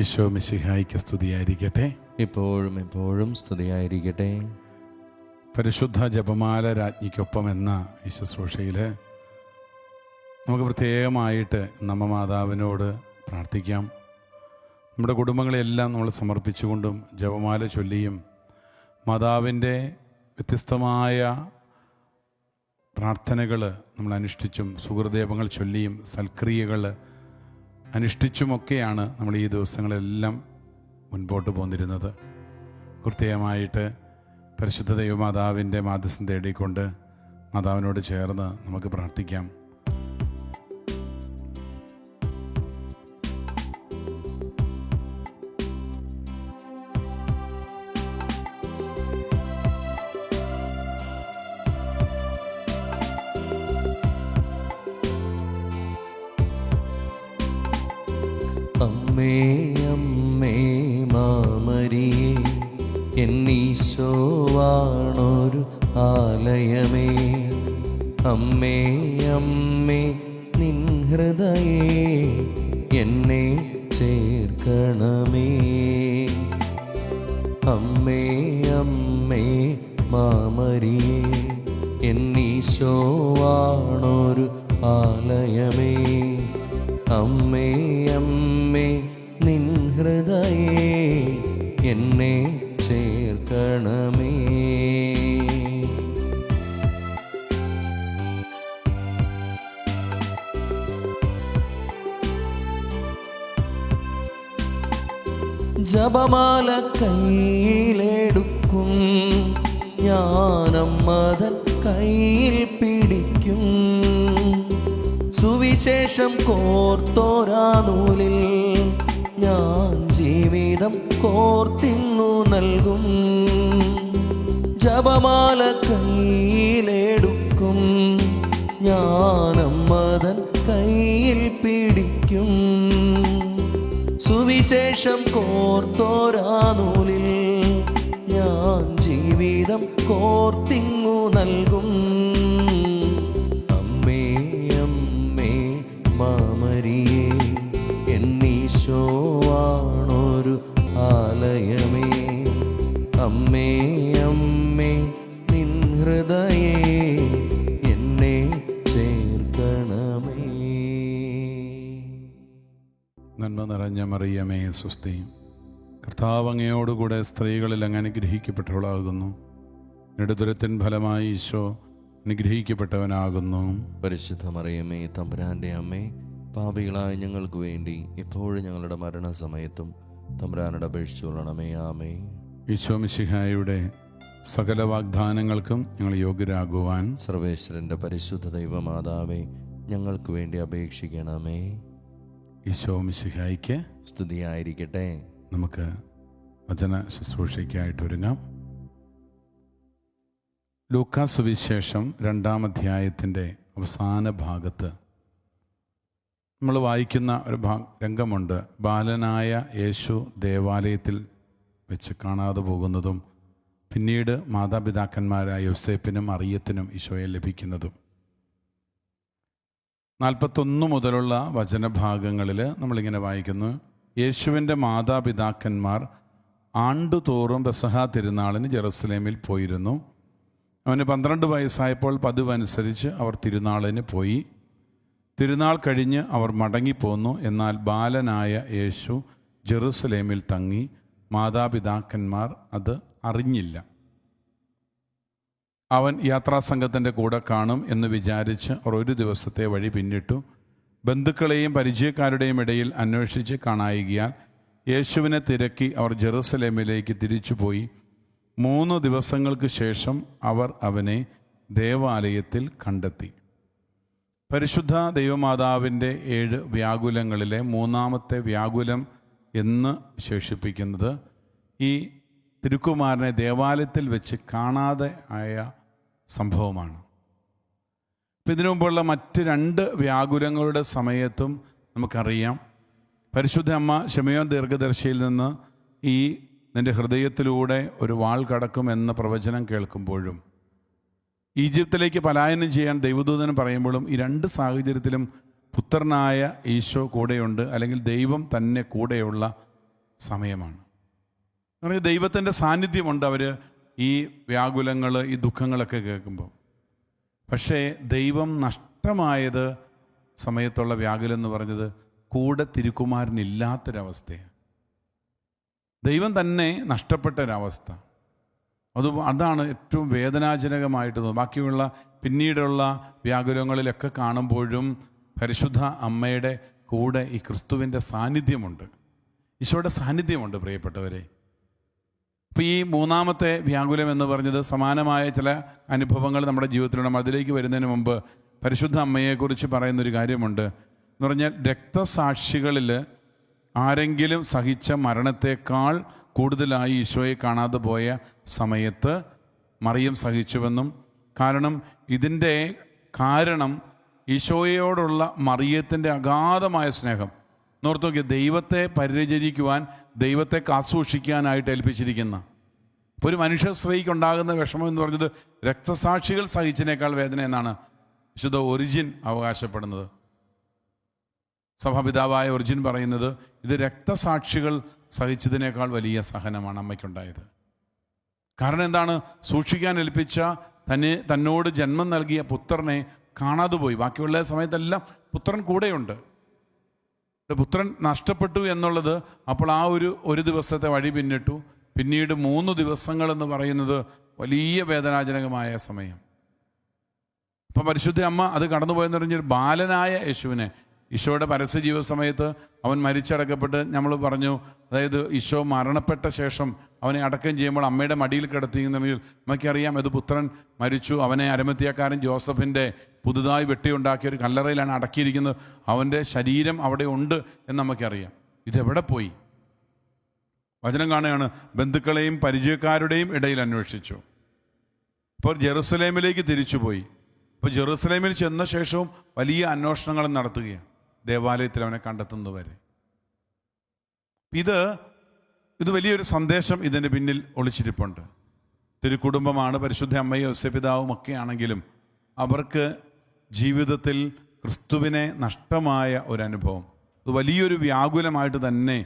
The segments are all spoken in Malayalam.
ഈശോ മിശിഹായ്ക്ക് സ്തുതിയായിരിക്കട്ടെ. ഇപ്പോഴും എപ്പോഴും സ്തുതിയായിരിക്കട്ടെ. പരിശുദ്ധ ജപമാല രാജ്ഞിക്കൊപ്പം എന്ന ഈ ശുശ്രൂഷയിൽ നമുക്ക് പ്രത്യേകമായിട്ട് നമ്മ മാതാവിനോട് പ്രാർത്ഥിക്കാം. നമ്മുടെ കുടുംബങ്ങളെല്ലാം നമ്മൾ സമർപ്പിച്ചുകൊണ്ടും ജപമാല ചൊല്ലിയും മാതാവിൻ്റെ വ്യത്യസ്തമായ പ്രാർത്ഥനകൾ നമ്മൾ അനുഷ്ഠിച്ചും സുഹൃദേവങ്ങൾ ചൊല്ലിയും സൽക്രിയകൾ അനുഷ്ഠിച്ചുമൊക്കെയാണ് നമ്മൾ ഈ ദിവസങ്ങളെല്ലാം മുൻപോട്ട് പോന്നിരുന്നത്. പ്രത്യേകമായിട്ട് പരിശുദ്ധ ദൈവമാതാവിൻ്റെ മാധ്യസ്ഥം തേടിക്കൊണ്ട് മാതാവിനോട് ചേർന്ന് നമുക്ക് പ്രാർത്ഥിക്കാം. അമ്മേ അമ്മേ മാമരിയേ, എന്നീശോവാണൊരു ആലയമേ. അമ്മേ അമ്മേ നിൻ ഹൃദയേ, എന്നെ ചേർക്കണമേ. അമ്മേ അമ്മേ മാമരിയേ, എന്നീശോവാണൊരു ആലയമേ. അമ്മേ അമ്മേ നിൻ ഹൃദയേ, എന്നെ ചേർക്കണമേ. ജപമാല കയ്യിലെടുക്കും ഞാനമ്മതൻ കയ്യിൽ പിടിക്കും. സുവിശേഷം കോർത്തോരാ നൂലിൽ ഞാൻ ജീവിതം കോർത്തിന്നു നൽകും. ജപമാല കയ്യിലെടുക്കും ഞാനമ്മതൻ കയ്യിൽ പിടിക്കും. സുവിശേഷം കോർത്തോരാ നൂലിൽ ഞാൻ ജീവിതം കോർത്തിന്നു നൽകും. മാമരിയേ, എന്നീശോവാണൊരു ആലയമേ. അമ്മേ അമ്മേ നിൻ ഹൃദയേ, എന്നെ ചേർക്കണമേ. നന്മ നിറഞ്ഞ മറിയമേ സ്വസ്തി, കർത്താവ് അങ്ങയോടുകൂടെ സ്ത്രീകളിൽ അങ്ങ് അനുഗ്രഹിക്കപ്പെട്ടവളാകുന്നു. നെടുതുരത്തിൻ ഫലമായി ഈശോ അനുഗ്രഹിക്കപ്പെട്ടവനാകുന്നു. പരിശുദ്ധ മറിയമേ തമ്പുരാന്റെ അമ്മേ, പാപികളായ ഞങ്ങൾക്ക് വേണ്ടി ഇപ്പോഴും ഞങ്ങളുടെ മരണസമയത്തും തമ്പുരാനോട് അപേക്ഷിച്ചുകൊള്ളണമേ. ആമേ. ഈശോ മിശിഹായുടെ സകല വാഗ്ദാനങ്ങൾക്കും ഞങ്ങൾ യോഗ്യരാകുവാൻ സർവേശ്വരന്റെ പരിശുദ്ധ ദൈവമാതാവേ, ഞങ്ങൾക്ക് വേണ്ടി അപേക്ഷിക്കണമേ. ഈശോ മിശിഹായ്ക്ക് സ്തുതിയായിരിക്കട്ടെ. നമുക്ക് വചന ശുശ്രൂഷയ്ക്കായിട്ടൊരുങ്ങാം. ലൂക്കാ സുവിശേഷം 2-ാം അധ്യായത്തിൻ്റെ അവസാന ഭാഗത്ത് നമ്മൾ വായിക്കുന്ന ഒരു രംഗമുണ്ട്. ബാലനായ യേശു ദേവാലയത്തിൽ വെച്ച് കാണാതെ പോകുന്നതും പിന്നീട് മാതാപിതാക്കന്മാരായ യോസേപ്പിനും മറിയത്തിനും ഈശോയെ ലഭിക്കുന്നതും. 41 മുതലുള്ള വചനഭാഗങ്ങളിൽ നമ്മളിങ്ങനെ വായിക്കുന്നു. യേശുവിൻ്റെ മാതാപിതാക്കന്മാർ ആണ്ടുതോറും പെസഹ തിരുനാളിന് ജെറുസലേമിൽ പോയിരുന്നു. അവന് 12 വയസ്സായപ്പോൾ പതിവനുസരിച്ച് അവർ തിരുനാളിന് പോയി. തിരുനാൾ കഴിഞ്ഞ് അവർ മടങ്ങിപ്പോന്നു. എന്നാൽ ബാലനായ യേശു ജെറുസലേമിൽ തങ്ങി. മാതാപിതാക്കന്മാർ അത് അറിഞ്ഞില്ല. അവൻ യാത്രാസംഘത്തിൻ്റെ കൂടെ കാണും എന്ന് വിചാരിച്ച് അവർ ഒരു ദിവസത്തെ വഴി പിന്നിട്ടു. ബന്ധുക്കളെയും പരിചയക്കാരുടെയും ഇടയിൽ അന്വേഷിച്ച് കാണായികയാൽ യേശുവിനെ തിരക്കി അവർ ജെറുസലേമിലേക്ക് തിരിച്ചുപോയി. 3 ദിവസങ്ങൾക്ക് ശേഷം അവർ അവനെ ദേവാലയത്തിൽ കണ്ടെത്തി. പരിശുദ്ധ ദൈവമാതാവിൻ്റെ 7 വ്യാകുലങ്ങളിലെ 3-ാമത്തെ വ്യാകുലം എന്ന് വിശേഷിപ്പിക്കുന്നത് ഈ തിരുക്കുമാരനെ ദേവാലയത്തിൽ വെച്ച് കാണാതെ ആയ സംഭവമാണ്. ഇപ്പം ഇതിനു മുമ്പുള്ള മറ്റ് 2 വ്യാകുലങ്ങളുടെ സമയത്തും നമുക്കറിയാം, പരിശുദ്ധ അമ്മ ശിമയോൻ ദീർഘദർശിയിൽ നിന്ന് ഈ നിൻ്റെ ഹൃദയത്തിലൂടെ ഒരു വാൾ കടക്കും എന്ന പ്രവചനം കേൾക്കുമ്പോഴും ഈജിപ്തിലേക്ക് പലായനം ചെയ്യാൻ ദൈവദൂതന് പറയുമ്പോഴും ഈ 2 സാഹചര്യത്തിലും പുത്രനായ ഈശോ കൂടെയുണ്ട്, അല്ലെങ്കിൽ ദൈവം തന്നെ കൂടെയുള്ള സമയമാണ്. കാരണം ദൈവത്തിൻ്റെ സാന്നിധ്യമുണ്ട് അവർ ഈ വ്യാകുലങ്ങൾ, ഈ ദുഃഖങ്ങളൊക്കെ കേൾക്കുമ്പോൾ. പക്ഷേ ദൈവം നഷ്ടമായത് സമയത്തുള്ള വ്യാകുലം എന്ന് പറഞ്ഞത് കൂടെ തിരുക്കുമാരനില്ലാത്തൊരവസ്ഥയാണ്. ദൈവം തന്നെ നഷ്ടപ്പെട്ട ഒരവസ്ഥ. അതാണ് ഏറ്റവും വേദനാജനകമായിട്ട് തോന്നുന്നത്. ബാക്കിയുള്ള പിന്നീടുള്ള വ്യാകുലങ്ങളിലൊക്കെ കാണുമ്പോഴും പരിശുദ്ധ അമ്മയുടെ കൂടെ ഈ ക്രിസ്തുവിൻ്റെ സാന്നിധ്യമുണ്ട്, ഈശോയുടെ സാന്നിധ്യമുണ്ട് പ്രിയപ്പെട്ടവരെ. ഇപ്പോൾ ഈ മൂന്നാമത്തെ വ്യാകുലം എന്ന് പറഞ്ഞത് സമാനമായ ചില അനുഭവങ്ങൾ നമ്മുടെ ജീവിതത്തിലുണ്ട്. അതിലേക്ക് വരുന്നതിന് മുമ്പ് പരിശുദ്ധ അമ്മയെക്കുറിച്ച് പറയുന്നൊരു കാര്യമുണ്ട്. എന്ന് പറഞ്ഞാൽ രക്തസാക്ഷികളിൽ ആരെങ്കിലും സഹിച്ച മരണത്തെക്കാൾ കൂടുതലായി ഈശോയെ കാണാതെ പോയ സമയത്ത് മറിയം സഹിച്ചുവെന്നും, കാരണം ഇതിൻ്റെ കാരണം ഈശോയോടുള്ള മറിയത്തിൻ്റെ അഗാധമായ സ്നേഹം. നോർത്ത് നോക്കിയ ദൈവത്തെ പരിചരിക്കുവാൻ, ദൈവത്തെ കാസൂക്ഷിക്കാനായിട്ട് ഏൽപ്പിച്ചിരിക്കുന്ന ഒരു മനുഷ്യ സ്ത്രീക്കുണ്ടാകുന്ന വിഷമം എന്ന് പറഞ്ഞത് രക്തസാക്ഷികൾ സഹിച്ചതിനേക്കാൾ വേദന എന്നാണ് വിശുദ്ധ ഒറിജിൻ അവകാശപ്പെടുന്നത്. സഭാപിതാവായ ഒറിജിൻ പറയുന്നത് ഇത് രക്തസാക്ഷികൾ സഹിച്ചതിനേക്കാൾ വലിയ സഹനമാണ് അമ്മയ്ക്കുണ്ടായത്. കാരണം എന്താണ്? സൂക്ഷിക്കാൻ ഏൽപ്പിച്ച തന്നോട് ജന്മം നൽകിയ പുത്രനെ കാണാതെ പോയി. ബാക്കിയുള്ള സമയത്തെല്ലാം പുത്രൻ കൂടെയുണ്ട്. പുത്രൻ നഷ്ടപ്പെട്ടു എന്നുള്ളത് അപ്പോൾ ആ ഒരു ദിവസത്തെ വഴി പിന്നിട്ടു. പിന്നീട് 3 ദിവസങ്ങളെന്ന് പറയുന്നത് വലിയ വേദനാജനകമായ സമയം. അപ്പം പരിശുദ്ധ അമ്മ അത് കടന്നുപോയെന്ന് പറഞ്ഞൊരു ബാലനായ യേശുവിനെ, ഈശോയുടെ പരസ്യ ജീവിത സമയത്ത് അവൻ മരിച്ചടക്കപ്പെട്ട് നമ്മൾ പറഞ്ഞു, അതായത് ഈശോ മരണപ്പെട്ട ശേഷം അവനെ അടക്കം ചെയ്യുമ്പോൾ അമ്മയുടെ മടിയിൽ കിടത്തിയെന്നുണ്ടെങ്കിൽ നമുക്കറിയാം ഇത് പുത്രൻ മരിച്ചു. അവനെ അരിമത്ഥ്യക്കാരൻ ജോസഫിൻ്റെ പുതുതായി വെട്ടിയുണ്ടാക്കിയ ഒരു കല്ലറയിലാണ് അടക്കിയിരിക്കുന്നത്. അവൻ്റെ ശരീരം അവിടെ ഉണ്ട് എന്ന് നമുക്കറിയാം. ഇതെവിടെ പോയി? വചനം കാണുകയാണ്, ബന്ധുക്കളെയും പരിചയക്കാരുടെയും ഇടയിൽ അന്വേഷിച്ചു. ഇപ്പോൾ ജെറുസലേമിലേക്ക് തിരിച്ചുപോയി. ഇപ്പോൾ ജെറുസലേമിൽ ചെന്ന ശേഷവും വലിയ അന്വേഷണങ്ങൾ നടത്തുകയാണ്, ദേവാലയത്തിൽ അവനെ കണ്ടെത്തുന്നതുവരെ. ഇത് വലിയൊരു സന്ദേശം ഇതിൻ്റെ പിന്നിൽ ഒളിച്ചിരിപ്പുണ്ട്. തിരുക്കുടുംബമാണ്, പരിശുദ്ധ അമ്മയും ഔസേപിതാവും ഒക്കെ ആണെങ്കിലും അവർക്ക് ജീവിതത്തിൽ ക്രിസ്തുവിനെ നഷ്ടമായ ഒരനുഭവം, അത് വലിയൊരു വ്യാകുലമായിട്ട് തന്നെ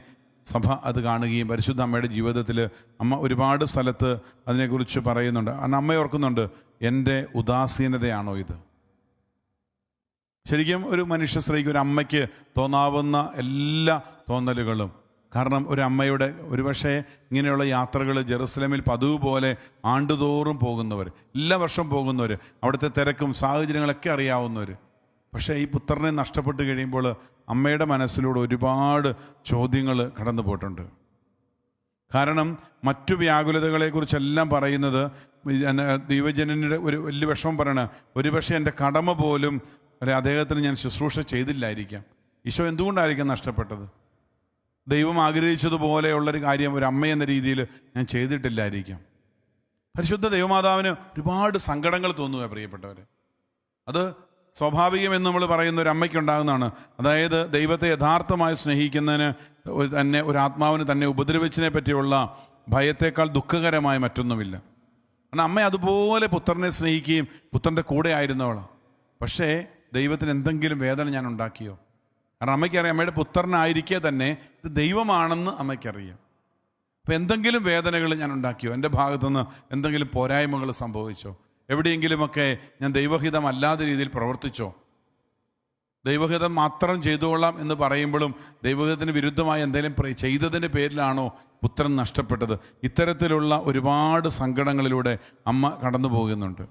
സഭ അത് കാണുകയും പരിശുദ്ധ അമ്മയുടെ ജീവിതത്തിൽ അമ്മ ഒരുപാട് സ്ഥലത്ത് അതിനെക്കുറിച്ച് പറയുന്നുണ്ട്. അമ്മ ഓർക്കുന്നുണ്ട്, എൻ്റെ ഉദാസീനതയാണോ ഇത്? ശരിക്കും ഒരു മനുഷ്യ സ്ത്രീക്ക്, ഒരു അമ്മയ്ക്ക് തോന്നാവുന്ന എല്ലാ തോന്നലുകളും, കാരണം ഒരു അമ്മയുടെ ഒരുപക്ഷെ ഇങ്ങനെയുള്ള യാത്രകൾ ജെറുസലേമിൽ പതിവ് പോലെ ആണ്ടുതോറും പോകുന്നവർ, എല്ലാ വർഷവും പോകുന്നവർ, അവിടുത്തെ തിരക്കും സാഹചര്യങ്ങളൊക്കെ അറിയാവുന്നവർ. പക്ഷേ ഈ പുത്രനെ നഷ്ടപ്പെട്ട് കഴിയുമ്പോൾ അമ്മയുടെ മനസ്സിലൂടെ ഒരുപാട് ചോദ്യങ്ങൾ കടന്നു പോയിട്ടുണ്ട്. കാരണം മറ്റു വ്യാകുലതകളെക്കുറിച്ചെല്ലാം പറയുന്നത് ദൈവജനൻ്റെ ഒരു വലിയ വിഷമം പറയണ, ഒരുപക്ഷെ എൻ്റെ കടമ പോലും അദ്ദേഹത്തിന് ഞാൻ ശുശ്രൂഷ ചെയ്തില്ലായിരിക്കാം. ഈശോ എന്തുകൊണ്ടായിരിക്കാം നഷ്ടപ്പെട്ടത്? ദൈവം ആഗ്രഹിച്ചതുപോലെയുള്ളൊരു കാര്യം ഒരു അമ്മ എന്ന രീതിയിൽ ഞാൻ ചെയ്തിട്ടില്ലായിരിക്കാം. പരിശുദ്ധ ദൈവമാതാവിന് ഒരുപാട് സങ്കടങ്ങൾ തോന്നുക പ്രിയപ്പെട്ടവർ. അത് സ്വാഭാവികമെന്ന് നമ്മൾ പറയുന്ന ഒരു അമ്മയ്ക്കുണ്ടാകുന്നതാണ്. അതായത് ദൈവത്തെ യഥാർത്ഥമായി സ്നേഹിക്കുന്നതിന് തന്നെ ഒരു ആത്മാവിന് തന്നെ ഉപദ്രവിച്ചതിനെ പറ്റിയുള്ള ഭയത്തേക്കാൾ ദുഃഖകരമായ മറ്റൊന്നുമില്ല. കാരണം അമ്മ അതുപോലെ പുത്രനെ സ്നേഹിക്കുകയും പുത്രൻ്റെ കൂടെ ആയിരുന്നവളാണ്. പക്ഷേ ദൈവത്തിന് എന്തെങ്കിലും വേദന ഞാൻ ഉണ്ടാക്കിയോ? കാരണം അമ്മയ്ക്കറിയാം, അമ്മയുടെ പുത്രനായിരിക്കെ തന്നെ ഇത് ദൈവമാണെന്ന് അമ്മയ്ക്കറിയാം. അപ്പം എന്തെങ്കിലും വേദനകൾ ഞാൻ ഉണ്ടാക്കിയോ? എൻ്റെ ഭാഗത്തുനിന്ന് എന്തെങ്കിലും പോരായ്മകൾ സംഭവിച്ചോ? എവിടെയെങ്കിലുമൊക്കെ ഞാൻ ദൈവഹിതമല്ലാത്ത രീതിയിൽ പ്രവർത്തിച്ചോ? ദൈവഹിതം മാത്രം ചെയ്തുകൊള്ളാം എന്ന് പറയുമ്പോഴും ദൈവഹിതത്തിന് വിരുദ്ധമായി എന്തെങ്കിലും ചെയ്തതിൻ്റെ പേരിലാണോ പുത്രൻ നഷ്ടപ്പെട്ടത്? ഇത്തരത്തിലുള്ള ഒരുപാട് സങ്കടങ്ങളിലൂടെ അമ്മ കടന്നു പോകുന്നുണ്ട്.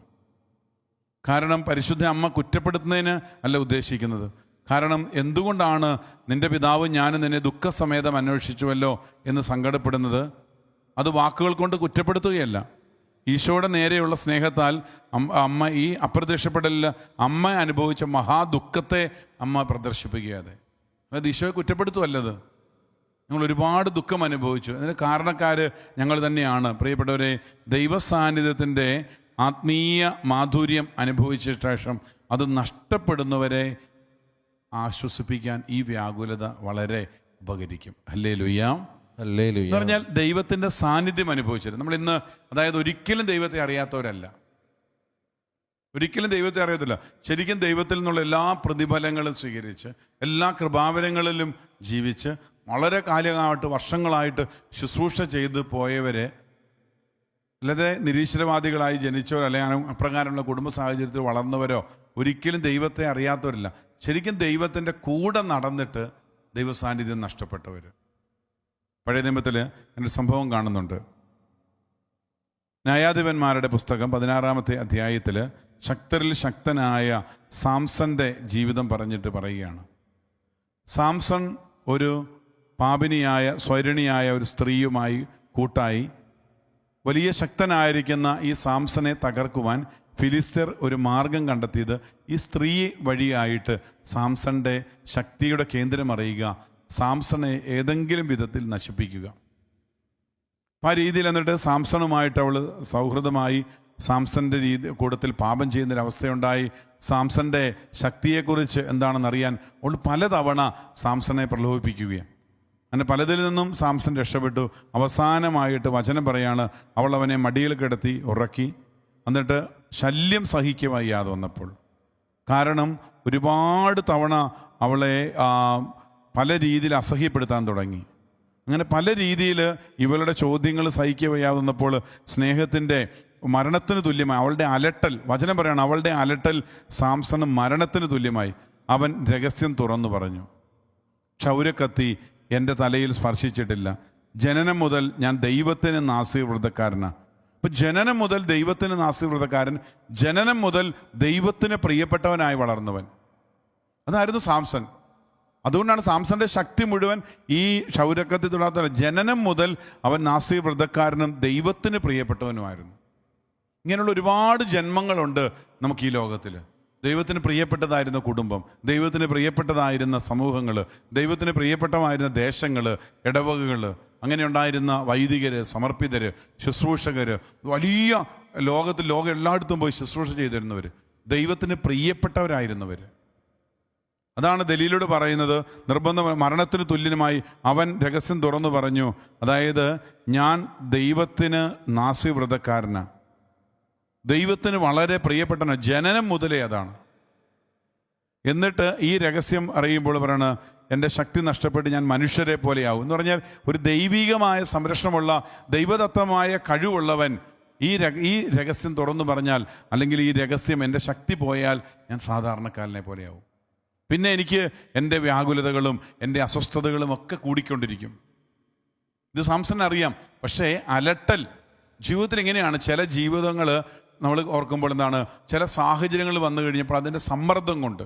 കാരണം പരിശുദ്ധ അമ്മ കുറ്റപ്പെടുത്തുന്നതിന് അല്ല ഉദ്ദേശിക്കുന്നത്. കാരണം എന്തുകൊണ്ടാണ് നിൻ്റെ പിതാവ് ഞാനും നിന്നെ ദുഃഖസമേതം അന്വേഷിച്ചുവല്ലോ എന്ന് സങ്കടപ്പെടുന്നത്? അത് വാക്കുകൾ കൊണ്ട് കുറ്റപ്പെടുത്തുകയല്ല, ഈശോയുടെ നേരെയുള്ള സ്നേഹത്താൽ അമ്മ ഈ അപ്രത്യക്ഷപ്പെടലിൽ അമ്മ അനുഭവിച്ച മഹാദുഃഖത്തെ അമ്മ പ്രദർശിപ്പിക്കുകയാണ്. അതായത് ഈശോയെ കുറ്റപ്പെടുത്തുമല്ലത്. ഞങ്ങൾ ഒരുപാട് ദുഃഖം അനുഭവിച്ചു, അതിന് കാരണക്കാർ ഞങ്ങൾ തന്നെയാണ്. പ്രിയപ്പെട്ടവരെ, ദൈവസാന്നിധ്യത്തിൻ്റെ ആത്മീയ മാധുര്യം അനുഭവിച്ച ശേഷം അത് നഷ്ടപ്പെടുന്നവരെ ആശ്വസിപ്പിക്കാൻ ഈ വ്യാകുലത വളരെ ഉപകരിക്കും. ഹല്ലേലൂയ. എന്ന് പറഞ്ഞാൽ ദൈവത്തിൻ്റെ സാന്നിധ്യം അനുഭവിച്ചത് നമ്മൾ ഇന്ന്, അതായത് ഒരിക്കലും ദൈവത്തെ അറിയാത്തവരല്ല, ഒരിക്കലും ദൈവത്തെ അറിയത്തില്ല. ശരിക്കും ദൈവത്തിൽ നിന്നുള്ള എല്ലാ പ്രതിഫലങ്ങളും സ്വീകരിച്ച് എല്ലാ കൃപാവരങ്ങളിലും ജീവിച്ച് വളരെ കാലമായിട്ട് വർഷങ്ങളായിട്ട് ശുശ്രൂഷ ചെയ്ത് പോയവരെ, അല്ലാതെ നിരീശ്വരവാദികളായി ജനിച്ചവരോ അല്ലെങ്കിൽ അപ്രകാരമുള്ള കുടുംബ സാഹചര്യത്തിൽ വളർന്നവരോ ഒരിക്കലും ദൈവത്തെ അറിയാത്തവരില്ല. ശരിക്കും ദൈവത്തിൻ്റെ കൂടെ നടന്നിട്ട് ദൈവസാന്നിധ്യം നഷ്ടപ്പെട്ടവർ. പഴയ നിയമത്തിൽ ഒരു സംഭവം കാണുന്നുണ്ട്. ന്യായാധിപന്മാരുടെ പുസ്തകം 16-ാമത്തെ അധ്യായത്തിൽ ശക്തരിൽ ശക്തനായ സാംസന്റെ ജീവിതം പറഞ്ഞിട്ട് പറയുകയാണ്. സാംസൺ ഒരു പാപിനിയായ സ്വൈരിണിയായ ഒരു സ്ത്രീയുമായി കൂട്ടായി. വലിയ ശക്തനായിരിക്കുന്ന ഈ സാംസനെ തകർക്കുവാൻ ഫിലിസ്ത്യർ ഒരു മാർഗം കണ്ടെത്തിയത് ഈ സ്ത്രീ വഴിയായിട്ട് സാംസന്റെ ശക്തിയുടെ കേന്ദ്രം അറിയുക, സാംസണെ ഏതെങ്കിലും വിധത്തിൽ നശിപ്പിക്കുക. ആ രീതിയിൽ എന്നിട്ട് സാംസണുമായിട്ട് അവൾ സൗഹൃദമായി സാംസന്റെ കൂട്ടത്തിൽ പാപം ചെയ്യുന്നൊരവസ്ഥയുണ്ടായി. സാംസന്റെ ശക്തിയെക്കുറിച്ച് എന്താണെന്നറിയാൻ അവൾ പലതവണ സാംസനെ പ്രലോഭിപ്പിക്കുകയാണ്. അങ്ങനെ പലതിൽ നിന്നും സാംസൺ രക്ഷപ്പെട്ടു. അവസാനമായിട്ട് വചനം പറയാണ്, അവൾ അവനെ മടിയിൽ കിടത്തി ഉറക്കി. എന്നിട്ട് ശല്യം സഹിക്കുക വയ്യാതെ വന്നപ്പോൾ, കാരണം ഒരുപാട് തവണ അവളെ പല രീതിയിൽ അസഹ്യപ്പെടുത്താൻ തുടങ്ങി. അങ്ങനെ പല രീതിയിൽ ഇവളുടെ ചോദ്യങ്ങൾ സഹിക്കുക വയ്യാതെ വന്നപ്പോൾ സ്നേഹത്തിൻ്റെ മരണത്തിന് തുല്യമായി അവളുടെ അലട്ടൽ, വചനം പറയാണ്, അവളുടെ അലട്ടൽ സാംസണ് മരണത്തിന് തുല്യമായി. അവൻ രഹസ്യം തുറന്നു പറഞ്ഞു, ക്ഷൗരക്കത്തി എൻ്റെ തലയിൽ സ്പർശിച്ചിട്ടില്ല. ജനനം മുതൽ ഞാൻ ദൈവത്തിന് നാസീവ്രതക്കാരനാണ്. അപ്പം ജനനം മുതൽ ദൈവത്തിന് നാസീവ്രതക്കാരൻ, ജനനം മുതൽ ദൈവത്തിന് പ്രിയപ്പെട്ടവനായി വളർന്നവൻ, അതായിരുന്നു സാംസൺ. അതുകൊണ്ടാണ് സാംസന്റെ ശക്തി മുഴുവൻ ഈ ക്ഷൗരക്കത്തി തൊടാത്ത. ജനനം മുതൽ അവൻ നാസീവ്രതക്കാരനും ദൈവത്തിന് പ്രിയപ്പെട്ടവനുമായിരുന്നു. ഇങ്ങനെയുള്ള ഒരുപാട് ജന്മങ്ങളുണ്ട് നമുക്ക് ഈ ലോകത്തിൽ. ദൈവത്തിന് പ്രിയപ്പെട്ടതായിരുന്ന കുടുംബം, ദൈവത്തിന് പ്രിയപ്പെട്ടതായിരുന്ന സമൂഹങ്ങൾ, ദൈവത്തിന് പ്രിയപ്പെട്ടതായിരുന്ന ദേശങ്ങൾ, ഇടവകകൾ, അങ്ങനെ ഉണ്ടായിരുന്ന വൈദികര്, സമർപ്പിതര്, ശുശ്രൂഷകര്, വലിയ ലോകം എല്ലായിടത്തും പോയി ശുശ്രൂഷ ചെയ്തിരുന്നവർ, ദൈവത്തിന് പ്രിയപ്പെട്ടവരായിരുന്നവർ. അതാണ് ദലീലോട് പറയുന്നത്, മരണത്തിന് തുല്യമായി അവൻ രഹസ്യം തുറന്നു പറഞ്ഞു. അതായത് ഞാൻ ദൈവത്തിന് നാസീവ്രതക്കാരനാണ്, ദൈവത്തിന് വളരെ പ്രിയപ്പെട്ടവനാണ്, ജനനം മുതലേ അതാണ്. എന്നിട്ട് ഈ രഹസ്യം അറിയുമ്പോൾ പറയണ, എൻ്റെ ശക്തി നഷ്ടപ്പെട്ട് ഞാൻ മനുഷ്യരെ പോലെയാവും എന്ന് പറഞ്ഞാൽ ഒരു ദൈവികമായ സംരക്ഷണമുള്ള ദൈവദത്തമായ കഴിവുള്ളവൻ ഈ രഹസ്യം തുറന്നു പറഞ്ഞാൽ, അല്ലെങ്കിൽ ഈ രഹസ്യം എൻ്റെ ശക്തി പോയാൽ ഞാൻ സാധാരണക്കാരനെ പോലെയാവും. പിന്നെ എനിക്ക് എൻ്റെ വ്യാകുലതകളും എൻ്റെ അസ്വസ്ഥതകളും ഒക്കെ കൂടിക്കൊണ്ടിരിക്കും. ഇത് സാംസൺ അറിയാം. പക്ഷേ അലട്ടൽ ജീവിതത്തിൽ എങ്ങനെയാണ്, ചില ജീവിതങ്ങൾ നമ്മൾ ഓർക്കുമ്പോൾ എന്താണ്, ചില സാഹചര്യങ്ങൾ വന്നു കഴിഞ്ഞപ്പോൾ അതിൻ്റെ സമ്മർദ്ദം കൊണ്ട്,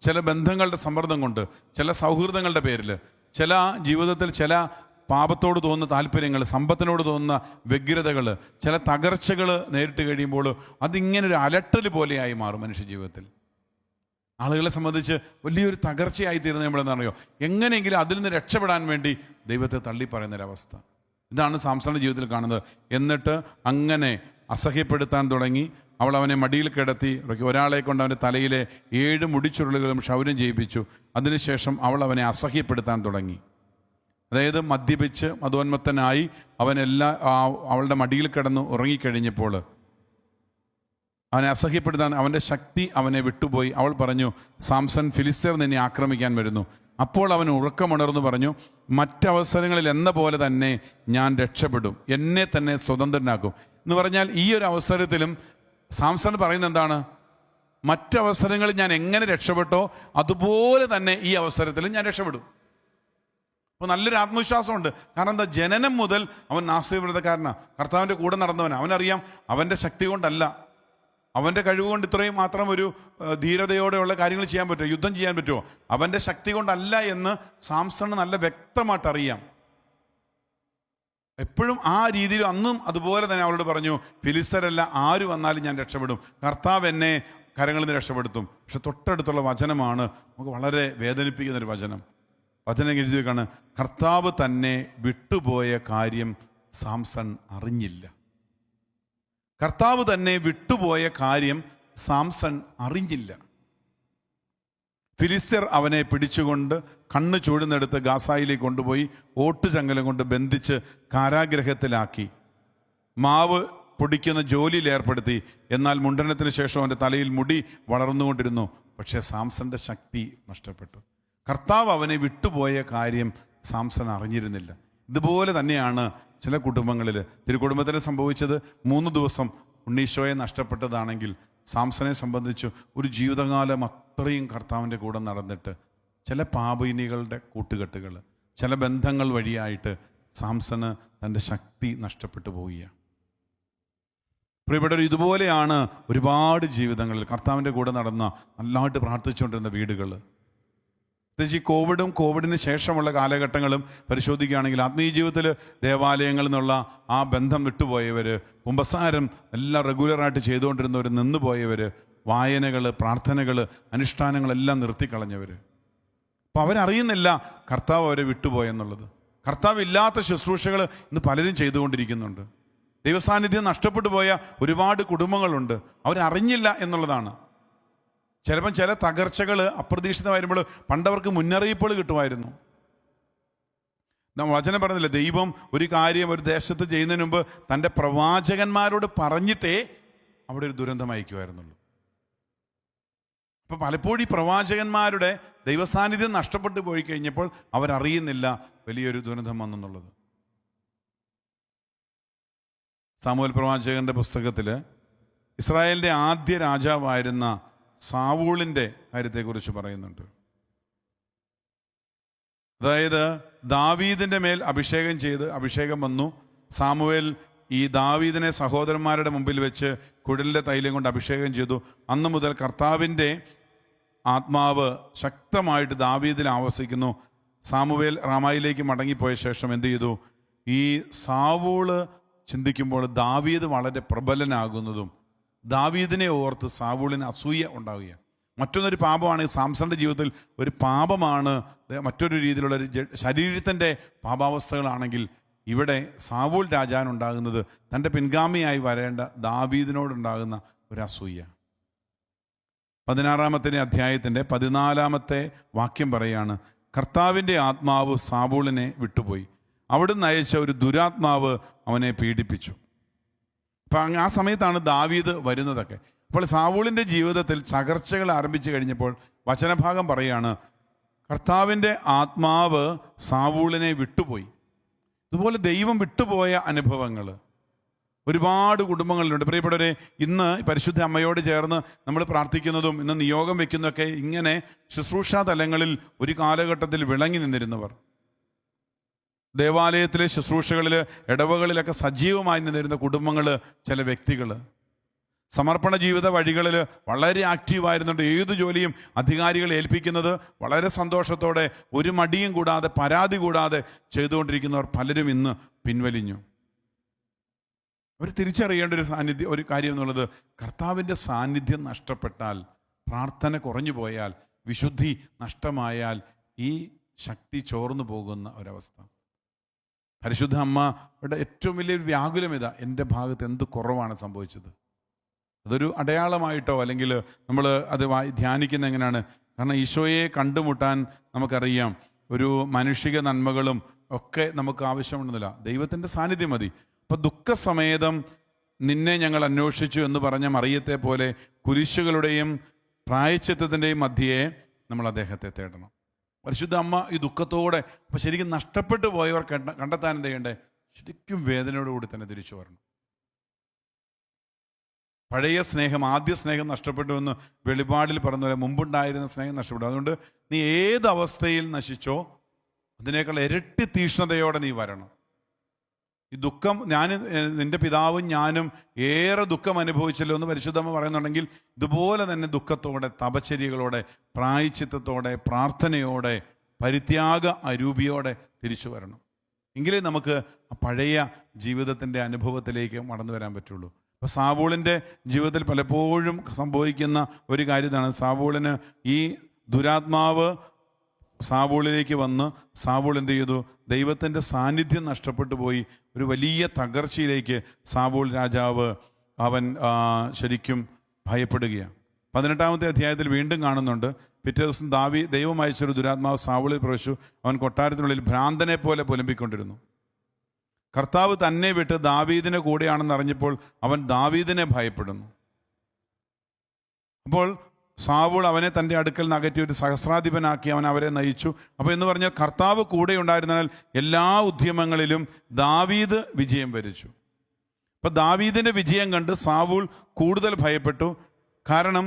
ചില ബന്ധങ്ങളുടെ സമ്മർദ്ദം കൊണ്ട്, ചില സൗഹൃദങ്ങളുടെ പേരിൽ, ചില ജീവിതത്തിൽ ചില പാപത്തോട് തോന്നുന്ന താല്പര്യങ്ങൾ, സമ്പത്തിനോട് തോന്നുന്ന വ്യഗ്രതകൾ, ചില തകർച്ചകൾ നേരിട്ട് കഴിയുമ്പോൾ അതിങ്ങനൊരു അലട്ടൽ പോലെയായി മാറും മനുഷ്യ ജീവിതത്തിൽ. ആളുകളെ സംബന്ധിച്ച് വലിയൊരു തകർച്ചയായി തീരുന്ന നമ്മളെന്നറിയോ, എങ്ങനെയെങ്കിലും അതിൽ നിന്ന് രക്ഷപ്പെടാൻ വേണ്ടി ദൈവത്തെ തള്ളിപ്പറയുന്നൊരവസ്ഥ. ഇതാണ് സാംസന്റെ ജീവിതത്തിൽ കാണുന്നത്. എന്നിട്ട് അങ്ങനെ അസഹ്യപ്പെടുത്താൻ തുടങ്ങി. അവൾ അവനെ മടിയിൽ കിടത്തി ഒരാളെ കൊണ്ട് അവൻ്റെ തലയിലെ 7 മുടിച്ചുരുളുകളും ക്ഷൗരം ചെയ്യിപ്പിച്ചു. അതിനുശേഷം അവൾ അവനെ അസഹ്യപ്പെടുത്താൻ തുടങ്ങി. അതായത് മദ്യപിച്ച് മതോന്മത്തനായി അവളുടെ മടിയിൽ കിടന്ന് ഉറങ്ങിക്കഴിഞ്ഞപ്പോൾ അവനെ അസഹ്യപ്പെടുത്താൻ അവൻ്റെ ശക്തി അവനെ വിട്ടുപോയി. അവൾ പറഞ്ഞു, സാംസൺ, ഫിലിസ്ത്യർ നിന്നെ ആക്രമിക്കാൻ വരുന്നു. അപ്പോൾ അവൻ ഉറക്കമുണർന്നു പറഞ്ഞു, മറ്റവസരങ്ങളിൽ എന്ന പോലെ തന്നെ ഞാൻ രക്ഷപ്പെടും, എന്നെ തന്നെ സ്വതന്ത്രനാക്കും എന്ന് പറഞ്ഞാൽ ഈ ഒരു അവസരത്തിലും സാംസൺ പറയുന്നത് എന്താണ്, മറ്റവസരങ്ങളിൽ ഞാൻ എങ്ങനെ രക്ഷപ്പെട്ടോ അതുപോലെ തന്നെ ഈ അവസരത്തിലും ഞാൻ രക്ഷപ്പെടും. അപ്പോൾ നല്ലൊരു ആത്മവിശ്വാസമുണ്ട്. കാരണം എന്താ, ജനനം മുതൽ അവൻ നാസീവ്രതക്കാരനാണ്, കർത്താവിൻ്റെ കൂടെ നടന്നവനാണ്. അവനറിയാം അവൻ്റെ ശക്തി കൊണ്ടല്ല, അവൻ്റെ കഴിവുകൊണ്ട് ഇത്രയും മാത്രം ഒരു ധീരതയോടെയുള്ള കാര്യങ്ങൾ ചെയ്യാൻ പറ്റുമോ, യുദ്ധം ചെയ്യാൻ പറ്റുമോ, അവൻ്റെ ശക്തി കൊണ്ടല്ല എന്ന് സാംസണ് നല്ല വ്യക്തമായിട്ട് അറിയാം. എപ്പോഴും ആ രീതിയിൽ അന്നും അതുപോലെ തന്നെ അവളോട് പറഞ്ഞു, ഫിലിസ്ത്യരല്ല ആര് വന്നാലും ഞാൻ രക്ഷപ്പെടും, കർത്താവ് എന്നെ കരങ്ങളിൽ നിന്ന് രക്ഷപ്പെടുത്തും. പക്ഷെ തൊട്ടടുത്തുള്ള വചനമാണ് നമുക്ക് വളരെ വേദനിപ്പിക്കുന്നൊരു വചനം. വചനം എഴുതി വെക്കാണ്, കർത്താവ് തന്നെ വിട്ടുപോയ കാര്യം സാംസൺ അറിഞ്ഞില്ല. കർത്താവ് തന്നെ വിട്ടുപോയ കാര്യം സാംസൺ അറിഞ്ഞില്ല. ഫിലിസ്ത്യർ അവനെ പിടിച്ചുകൊണ്ട് കണ്ണ് ചൂടുന്നെടുത്ത് ഗാസായിലേക്ക് കൊണ്ടുപോയി ഓട്ടുചങ്ങലം കൊണ്ട് ബന്ധിച്ച് കാരാഗ്രഹത്തിലാക്കി മാവ് പൊടിക്കുന്ന ജോലിയിൽ ഏർപ്പെടുത്തി. എന്നാൽ മുണ്ടനത്തിന് ശേഷം അവൻ്റെ തലയിൽ മുടി വളർന്നുകൊണ്ടിരുന്നു. പക്ഷേ സാംസന്റെ ശക്തി നഷ്ടപ്പെട്ടു. കർത്താവ് അവനെ വിട്ടുപോയ കാര്യം സാംസൺ അറിഞ്ഞിരുന്നില്ല. ഇതുപോലെ തന്നെയാണ് ചില കുടുംബങ്ങളിൽ. തിരുക്കുടുംബത്തിന് സംഭവിച്ചത് 3 ദിവസം ഉണ്ണീശോയെ നഷ്ടപ്പെട്ടതാണെങ്കിൽ സാംസനെ സംബന്ധിച്ച് ഒരു ജീവിതകാലം അത്രയും കർത്താവിൻ്റെ കൂടെ നടന്നിട്ട് ചില പാപിനികളുടെ കൂട്ടുകെട്ടുകൾ, ചില ബന്ധങ്ങൾ വഴിയായിട്ട് സാംസന് തൻ്റെ ശക്തി നഷ്ടപ്പെട്ടു പോവുകയാണ്. പ്രിയപ്പെട്ടവർ, ഇതുപോലെയാണ് ഒരുപാട് ജീവിതങ്ങളിൽ കർത്താവിൻ്റെ കൂടെ നടന്ന നല്ലതായിട്ട് പ്രാർത്ഥിച്ചുകൊണ്ടിരുന്ന വീടുകൾ. പ്രത്യേകിച്ച് ഈ കോവിഡിന് ശേഷമുള്ള കാലഘട്ടങ്ങളും പരിശോധിക്കുകയാണെങ്കിൽ ആത്മീയ ജീവിതത്തിൽ ദേവാലയങ്ങളിൽ നിന്നുള്ള ആ ബന്ധം വിട്ടുപോയവർ, കുമ്പസാരം എല്ലാം റെഗുലറായിട്ട് ചെയ്തുകൊണ്ടിരുന്നവർ നിന്നുപോയവർ, വായനകൾ, പ്രാർത്ഥനകൾ, അനുഷ്ഠാനങ്ങളെല്ലാം നിർത്തിക്കളഞ്ഞവർ. അപ്പോൾ അവരറിയുന്നില്ല കർത്താവ് അവരെ വിട്ടുപോയെന്നുള്ളത്. കർത്താവ് ഇല്ലാത്ത ശുശ്രൂഷകൾ ഇന്ന് പലരും ചെയ്തുകൊണ്ടിരിക്കുന്നുണ്ട്. ദൈവസാന്നിധ്യം നഷ്ടപ്പെട്ടു പോയ ഒരുപാട് കുടുംബങ്ങളുണ്ട്. അവരറിഞ്ഞില്ല എന്നുള്ളതാണ്. ചിലപ്പം ചില തകർച്ചകൾ അപ്രതീക്ഷിതം വരുമ്പോൾ പണ്ടവർക്ക് മുന്നറിയിപ്പുകൾ കിട്ടുമായിരുന്നു. വചനം പറഞ്ഞില്ല, ദൈവം ഒരു കാര്യം ഒരു ദേശത്ത് ചെയ്യുന്നതിന് മുമ്പ് തൻ്റെ പ്രവാചകന്മാരോട് പറഞ്ഞിട്ടേ അവിടെ ഒരു ദുരന്തം അയക്കുമായിരുന്നുള്ളൂ. അപ്പോൾ പലപ്പോഴും ഈ പ്രവാചകന്മാരുടെ ദൈവസാന്നിധ്യം നഷ്ടപ്പെട്ടു പോയി കഴിഞ്ഞപ്പോൾ അവരറിയുന്നില്ല വലിയൊരു ദുരന്തം വന്നെന്നുള്ളത്. സാമുവേൽ പ്രവാചകന്റെ പുസ്തകത്തിൽ ഇസ്രായേലിൻ്റെ ആദ്യ രാജാവായിരുന്ന സാവൂളിൻ്റെ കാര്യത്തെക്കുറിച്ച് പറയുന്നുണ്ട്. അതായത് ദാവീദിൻ്റെ മേൽ അഭിഷേകം വന്നു. സാമുവേൽ ഈ ദാവീദിനെ സഹോദരന്മാരുടെ മുമ്പിൽ വെച്ച് കുഴലിൻ്റെ തൈലം കൊണ്ട് അഭിഷേകം ചെയ്തു. അന്ന് മുതൽ കർത്താവിൻ്റെ ആത്മാവ് ശക്തമായിട്ട് ദാവീദിൽ ആവസിക്കുന്നു. സാമുവേൽ റാമായിലേക്ക് മടങ്ങിപ്പോയ ശേഷം എന്ത് ചെയ്തു? ഈ സാവൂള് ചിന്തിക്കുമ്പോൾ ദാവീദ് വളരെ പ്രബലനാകുന്നതും ദാവീദിനെ ഓർത്ത് സാവൂളിന് അസൂയ ഉണ്ടാവുകയാണ്. മറ്റൊന്നൊരു പാപമാണ് സാംസന്റെ ജീവിതത്തിൽ ഒരു പാപമാണ്. മറ്റൊരു രീതിയിലുള്ള ഒരു ശരീരത്തിൻ്റെ പാപാവസ്ഥകളാണെങ്കിൽ ഇവിടെ സാവൂൾ രാജാവിനുണ്ടാകുന്നത് തൻ്റെ പിൻഗാമിയായി വരേണ്ട ദാവീദിനോടുണ്ടാകുന്ന ഒരു അസൂയ. 16-ാമത്തെ അധ്യായത്തിൻ്റെ 14-ാമത്തെ വാക്യം പറയാണ്, കർത്താവിൻ്റെ ആത്മാവ് സാവൂളിനെ വിട്ടുപോയി, അവിടുന്ന് അയച്ച ഒരു ദുരാത്മാവ് അവനെ പീഡിപ്പിച്ചു. അപ്പം ആ സമയത്താണ് ദാവീദ് വരുന്നതൊക്കെ. അപ്പോൾ സാവൂളിൻ്റെ ജീവിതത്തിൽ തകർച്ചകൾ ആരംഭിച്ചു കഴിഞ്ഞപ്പോൾ വചനഭാഗം പറയാണ്, കർത്താവിൻ്റെ ആത്മാവ് സാവൂളിനെ വിട്ടുപോയി. ഇതുപോലെ ദൈവം വിട്ടുപോയ അനുഭവങ്ങൾ ഒരുപാട് കുടുംബങ്ങളിലുണ്ട്. പ്രിയപ്പെട്ടവരെ, ഇന്ന് പരിശുദ്ധ അമ്മയോട് ചേർന്ന് നമ്മൾ പ്രാർത്ഥിക്കുന്നതും ഇന്ന് നിയോഗം വെക്കുന്നതൊക്കെ ഇങ്ങനെ ശുശ്രൂഷാ തലങ്ങളിൽ ഒരു കാലഘട്ടത്തിൽ വിളങ്ങി നിന്നിരുന്നവർ, ദേവാലയത്തിലെ ശുശ്രൂഷകളിൽ ഇടവകളിലൊക്കെ സജീവമായി നിന്നിരുന്ന കുടുംബങ്ങൾ, ചില വ്യക്തികൾ സമർപ്പണ ജീവിത വഴികളിൽ വളരെ ആക്റ്റീവായിരുന്നുണ്ട്. ഏതു ജോലിയും അധികാരികളെ ഏൽപ്പിക്കുന്നത് വളരെ സന്തോഷത്തോടെ, ഒരു മടിയും കൂടാതെ, പരാതി കൂടാതെ ചെയ്തുകൊണ്ടിരിക്കുന്നവർ പലരും ഇന്ന് പിൻവലിഞ്ഞു. അവർ തിരിച്ചറിയേണ്ട ഒരു കാര്യം എന്നുള്ളത്, കർത്താവിൻ്റെ സാന്നിധ്യം നഷ്ടപ്പെട്ടാൽ, പ്രാർത്ഥന കുറഞ്ഞു പോയാൽ, വിശുദ്ധി നഷ്ടമായാൽ ഈ ശക്തി ചോർന്നു പോകുന്ന ഒരവസ്ഥ. പരിശുദ്ധ അമ്മയുടെ ഏറ്റവും വലിയൊരു വ്യാകുലം ഇതാ, എൻ്റെ ഭാഗത്ത് എന്ത് കുറവാണ് സംഭവിച്ചത്. അതൊരു അടയാളമായിട്ടോ അല്ലെങ്കിൽ നമ്മൾ അത് ധ്യാനിക്കുന്ന എങ്ങനെയാണ്? കാരണം ഈശോയെ കണ്ടുമുട്ടാൻ നമുക്കറിയാം ഒരു മാനുഷിക നന്മകളും ഒക്കെ നമുക്ക് ആവശ്യമുണ്ടെന്നില്ല, ദൈവത്തിൻ്റെ സാന്നിധ്യം മതി. അപ്പം ദുഃഖസമേതം നിന്നെ ഞങ്ങൾ അന്വേഷിച്ചു എന്ന് പറഞ്ഞ മറിയത്തെ പോലെ കുരിശുകളുടെയും പ്രായശ്ചിത്തത്തിൻ്റെയും മധ്യേ നമ്മൾ അദ്ദേഹത്തെ തേടണം. പരിശുദ്ധ അമ്മ ഈ ദുഃഖത്തോടെ, അപ്പം ശരിക്കും നഷ്ടപ്പെട്ടു പോയവർ കണ്ടെത്താൻ എന്ത് ചെയ്യണ്ടേ? ശരിക്കും വേദനയോടുകൂടി തന്നെ തിരിച്ചു വരണം. പഴയ സ്നേഹം, ആദ്യ സ്നേഹം നഷ്ടപ്പെട്ടു എന്ന് വെളിപാടിൽ പറഞ്ഞ പോലെ മുമ്പുണ്ടായിരുന്ന സ്നേഹം നഷ്ടപ്പെട്ടു. അതുകൊണ്ട് നീ ഏത് അവസ്ഥയിൽ നശിച്ചോ അതിനേക്കാൾ ഇരട്ടി തീക്ഷ്ണതയോടെ നീ വരണം. ഈ ദുഃഖം, നിന്റെ പിതാവും ഞാനും ഏറെ ദുഃഖം അനുഭവിച്ചല്ലോ എന്ന് പരിശുദ്ധമ്മ പറയുന്നുണ്ടെങ്കിൽ ഇതുപോലെ തന്നെ ദുഃഖത്തോടെ, തപശ്ചര്യകളോടെ, പ്രായശ്ചിത്തത്തോടെ, പ്രാർത്ഥനയോടെ, പരിത്യാഗ അരൂപിയോടെ തിരിച്ചു വരണം. എങ്കിലേ നമുക്ക് ആ പഴയ ജീവിതത്തിൻ്റെ അനുഭവത്തിലേക്ക് മടന്നു വരാൻ പറ്റുള്ളൂ. അപ്പോൾ സാവൂളിൻ്റെ ജീവിതത്തിൽ പലപ്പോഴും സംഭവിക്കുന്ന ഒരു കാര്യമാണ്, സാവൂളിന് ഈ ദുരാത്മാവ് സാവൂളിലേക്ക് വന്ന് സാവൂൾ എന്ത് ചെയ്തു? ദൈവത്തിൻ്റെ സാന്നിധ്യം നഷ്ടപ്പെട്ടു പോയി. ഒരു വലിയ തകർച്ചയിലേക്ക് സാവൂൾ രാജാവ് അവൻ ശരിക്കും ഭയപ്പെടുകയാണ്. 18-ാമത്തെ അധ്യായത്തിൽ വീണ്ടും കാണുന്നുണ്ട്, പിറ്റേ ദിവസം ദൈവം അയച്ചൊരു ദുരാത്മാവ് സാവൂളിൽ പ്രവേശിച്ചു. അവൻ കൊട്ടാരത്തിനുള്ളിൽ ഭ്രാന്തനെ പോലെ പുലമ്പിക്കൊണ്ടിരുന്നു. കർത്താവ് തന്നെ വിട്ട് ദാവീദിന് കൂടെയാണെന്ന് അറിഞ്ഞപ്പോൾ അവൻ ദാവീദിനെ ഭയപ്പെടുന്നു. അപ്പോൾ സാവൂൾ അവനെ തൻ്റെ അടുക്കൽ നിന്ന് അകറ്റി ഒരു സഹസ്രാധിപനാക്കി അവൻ അവരെ നയിച്ചു. അപ്പോൾ എന്ന് പറഞ്ഞാൽ കർത്താവ് കൂടെ ഉണ്ടായിരുന്നാൽ എല്ലാ ഉദ്യമങ്ങളിലും ദാവീദ് വിജയം വരിച്ചു. അപ്പം ദാവീദിൻ്റെ വിജയം കണ്ട് സാവൂൾ കൂടുതൽ ഭയപ്പെട്ടു. കാരണം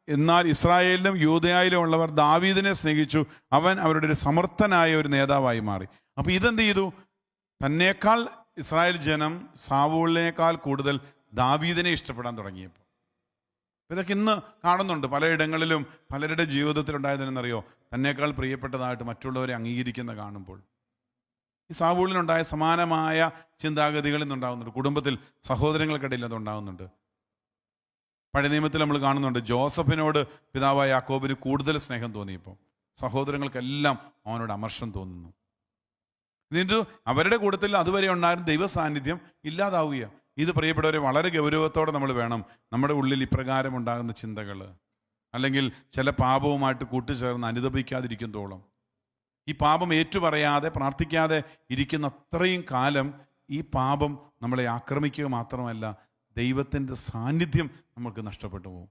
എന്നാൽ ഇസ്രായേലിലും യൂദയായിലും ഉള്ളവർ ദാവീദിനെ സ്നേഹിച്ചു. അവൻ അവരുടെ ഒരു സമർത്ഥനായ ഒരു നേതാവായി മാറി. അപ്പോൾ ഇതെന്ത് ചെയ്തു? തന്നേക്കാൾ ഇസ്രായേൽ ജനം സാവൂളിനേക്കാൾ കൂടുതൽ ദാവീദിനെ ഇഷ്ടപ്പെടാൻ തുടങ്ങിയപ്പോൾ. ഇതൊക്കെ ഇന്ന് കാണുന്നുണ്ട് പലയിടങ്ങളിലും. പലരുടെ ജീവിതത്തിലുണ്ടായതെന്നറിയോ? തന്നേക്കാൾ പ്രിയപ്പെട്ടതായിട്ട് മറ്റുള്ളവരെ അംഗീകരിക്കുന്ന കാണുമ്പോൾ ഈ സാവൂളിനുണ്ടായ സമാനമായ ചിന്താഗതികൾ ഇന്നുണ്ടാകുന്നുണ്ട്. കുടുംബത്തിൽ സഹോദരങ്ങൾക്കിടയിൽ അതുണ്ടാകുന്നുണ്ട്. പഴയ നിയമത്തിൽ നമ്മൾ കാണുന്നുണ്ട്, ജോസഫിനോട് പിതാവായ യാക്കോബിന് കൂടുതൽ സ്നേഹം തോന്നിയപ്പോൾ സഹോദരങ്ങൾക്കെല്ലാം അവനോട് അമർഷം തോന്നുന്നു. ഇത് അവരുടെ കൂട്ടത്തിൽ അതുവരെ ഉണ്ടായിരുന്ന ദൈവ സാന്നിധ്യം ഇല്ലാതാവുകയാണ്. ഇത് പ്രിയപ്പെട്ടവരെ വളരെ ഗൗരവത്തോടെ നമ്മൾ വേണം നമ്മുടെ ഉള്ളിൽ ഇപ്രകാരം ഉണ്ടാകുന്ന ചിന്തകൾ, അല്ലെങ്കിൽ ചില പാപവുമായിട്ട് കൂട്ടുചേർന്ന് അനുദപിക്കാതിരിക്കുന്നതോളം, ഈ പാപം ഏറ്റുപറയാതെ പ്രാർത്ഥിക്കാതെ ഇരിക്കുന്ന അത്രയും കാലം ഈ പാപം നമ്മളെ ആക്രമിക്കുക മാത്രമല്ല, ദൈവത്തിൻ്റെ സാന്നിധ്യം നമുക്ക് നഷ്ടപ്പെട്ടു പോകും.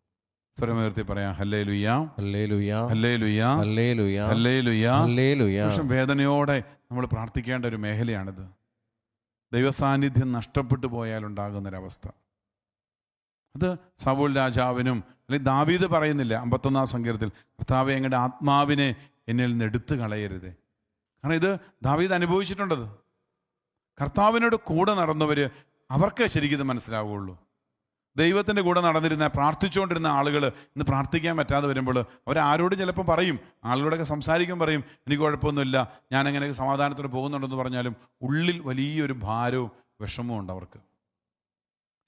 സ്വരമുയർത്തി പറയാം, ഹല്ലേലൂയ, ഹല്ലേലൂയ, ഹല്ലേലൂയ, ഹല്ലേലൂയ, ഹല്ലേലൂയ, ഹല്ലേലൂയ. പക്ഷെ വേദനയോടെ നമ്മൾ പ്രാർത്ഥിക്കേണ്ട ഒരു മേഖലയാണിത്. ദൈവസാന്നിധ്യം നഷ്ടപ്പെട്ടു പോയാലുണ്ടാകുന്നൊരവസ്ഥ. അത് സൗൽ രാജാവിനും, അല്ലെങ്കിൽ ദാവീദ് പറയുന്നില്ല 51 സങ്കീർത്തനത്തിൽ, കർത്താവേ അങ്ങയുടെ ആത്മാവിനെ എന്നിൽ നിന്ന് എടുത്തു കളയരുതേ. കാരണം ഇത് ദാവീദ് അനുഭവിച്ചിട്ടുണ്ടത്. കർത്താവിനോട് കൂടെ നടന്നവർ, അവർക്ക് ശരിക്കും ഇത് മനസ്സിലാവുകയുള്ളൂ. ദൈവത്തിൻ്റെ കൂടെ നടന്നിരുന്ന പ്രാർത്ഥിച്ചുകൊണ്ടിരുന്ന ആളുകൾ ഇന്ന് പ്രാർത്ഥിക്കാൻ പറ്റാതെ വരുമ്പോൾ അവരാരോട് ചിലപ്പോൾ പറയും, ആളുകളോടൊക്കെ സംസാരിക്കും, പറയും എനിക്ക് കുഴപ്പമൊന്നുമില്ല, ഞാൻ അങ്ങനെ സമാധാനത്തോടെ പോകുന്നുണ്ടെന്ന് പറഞ്ഞാലും ഉള്ളിൽ വലിയൊരു ഭാരവും വിഷമവും ഉണ്ട് അവർക്ക്.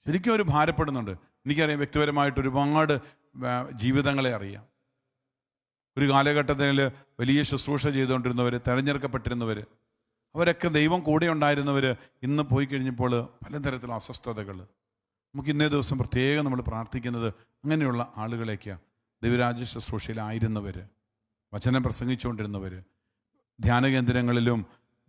ശരിക്കും അവർ ഭാരപ്പെടുന്നുണ്ട്. എനിക്കറിയാം, വ്യക്തിപരമായിട്ട് ഒരുപാട് ജീവിതങ്ങളെ അറിയാം. ഒരു കാലഘട്ടത്തിൽ വലിയ ശുശ്രൂഷ ചെയ്തുകൊണ്ടിരുന്നവർ, തിരഞ്ഞെടുക്കപ്പെട്ടിരുന്നവർ, അവരൊക്കെ ദൈവം കൂടെ ഉണ്ടായിരുന്നവർ ഇന്ന് പോയി കഴിഞ്ഞപ്പോൾ പലതരത്തിലുള്ള അസ്വസ്ഥതകൾ. നമുക്ക് ഇന്നേ ദിവസം പ്രത്യേകം നമ്മൾ പ്രാർത്ഥിക്കുന്നത് അങ്ങനെയുള്ള ആളുകളേക്കാണ്. ദൈവരാജ്യ ശുശ്രൂഷയിലായിരുന്നവർ, വചനം പ്രസംഗിച്ചുകൊണ്ടിരുന്നവർ, ധ്യാന കേന്ദ്രങ്ങളിലും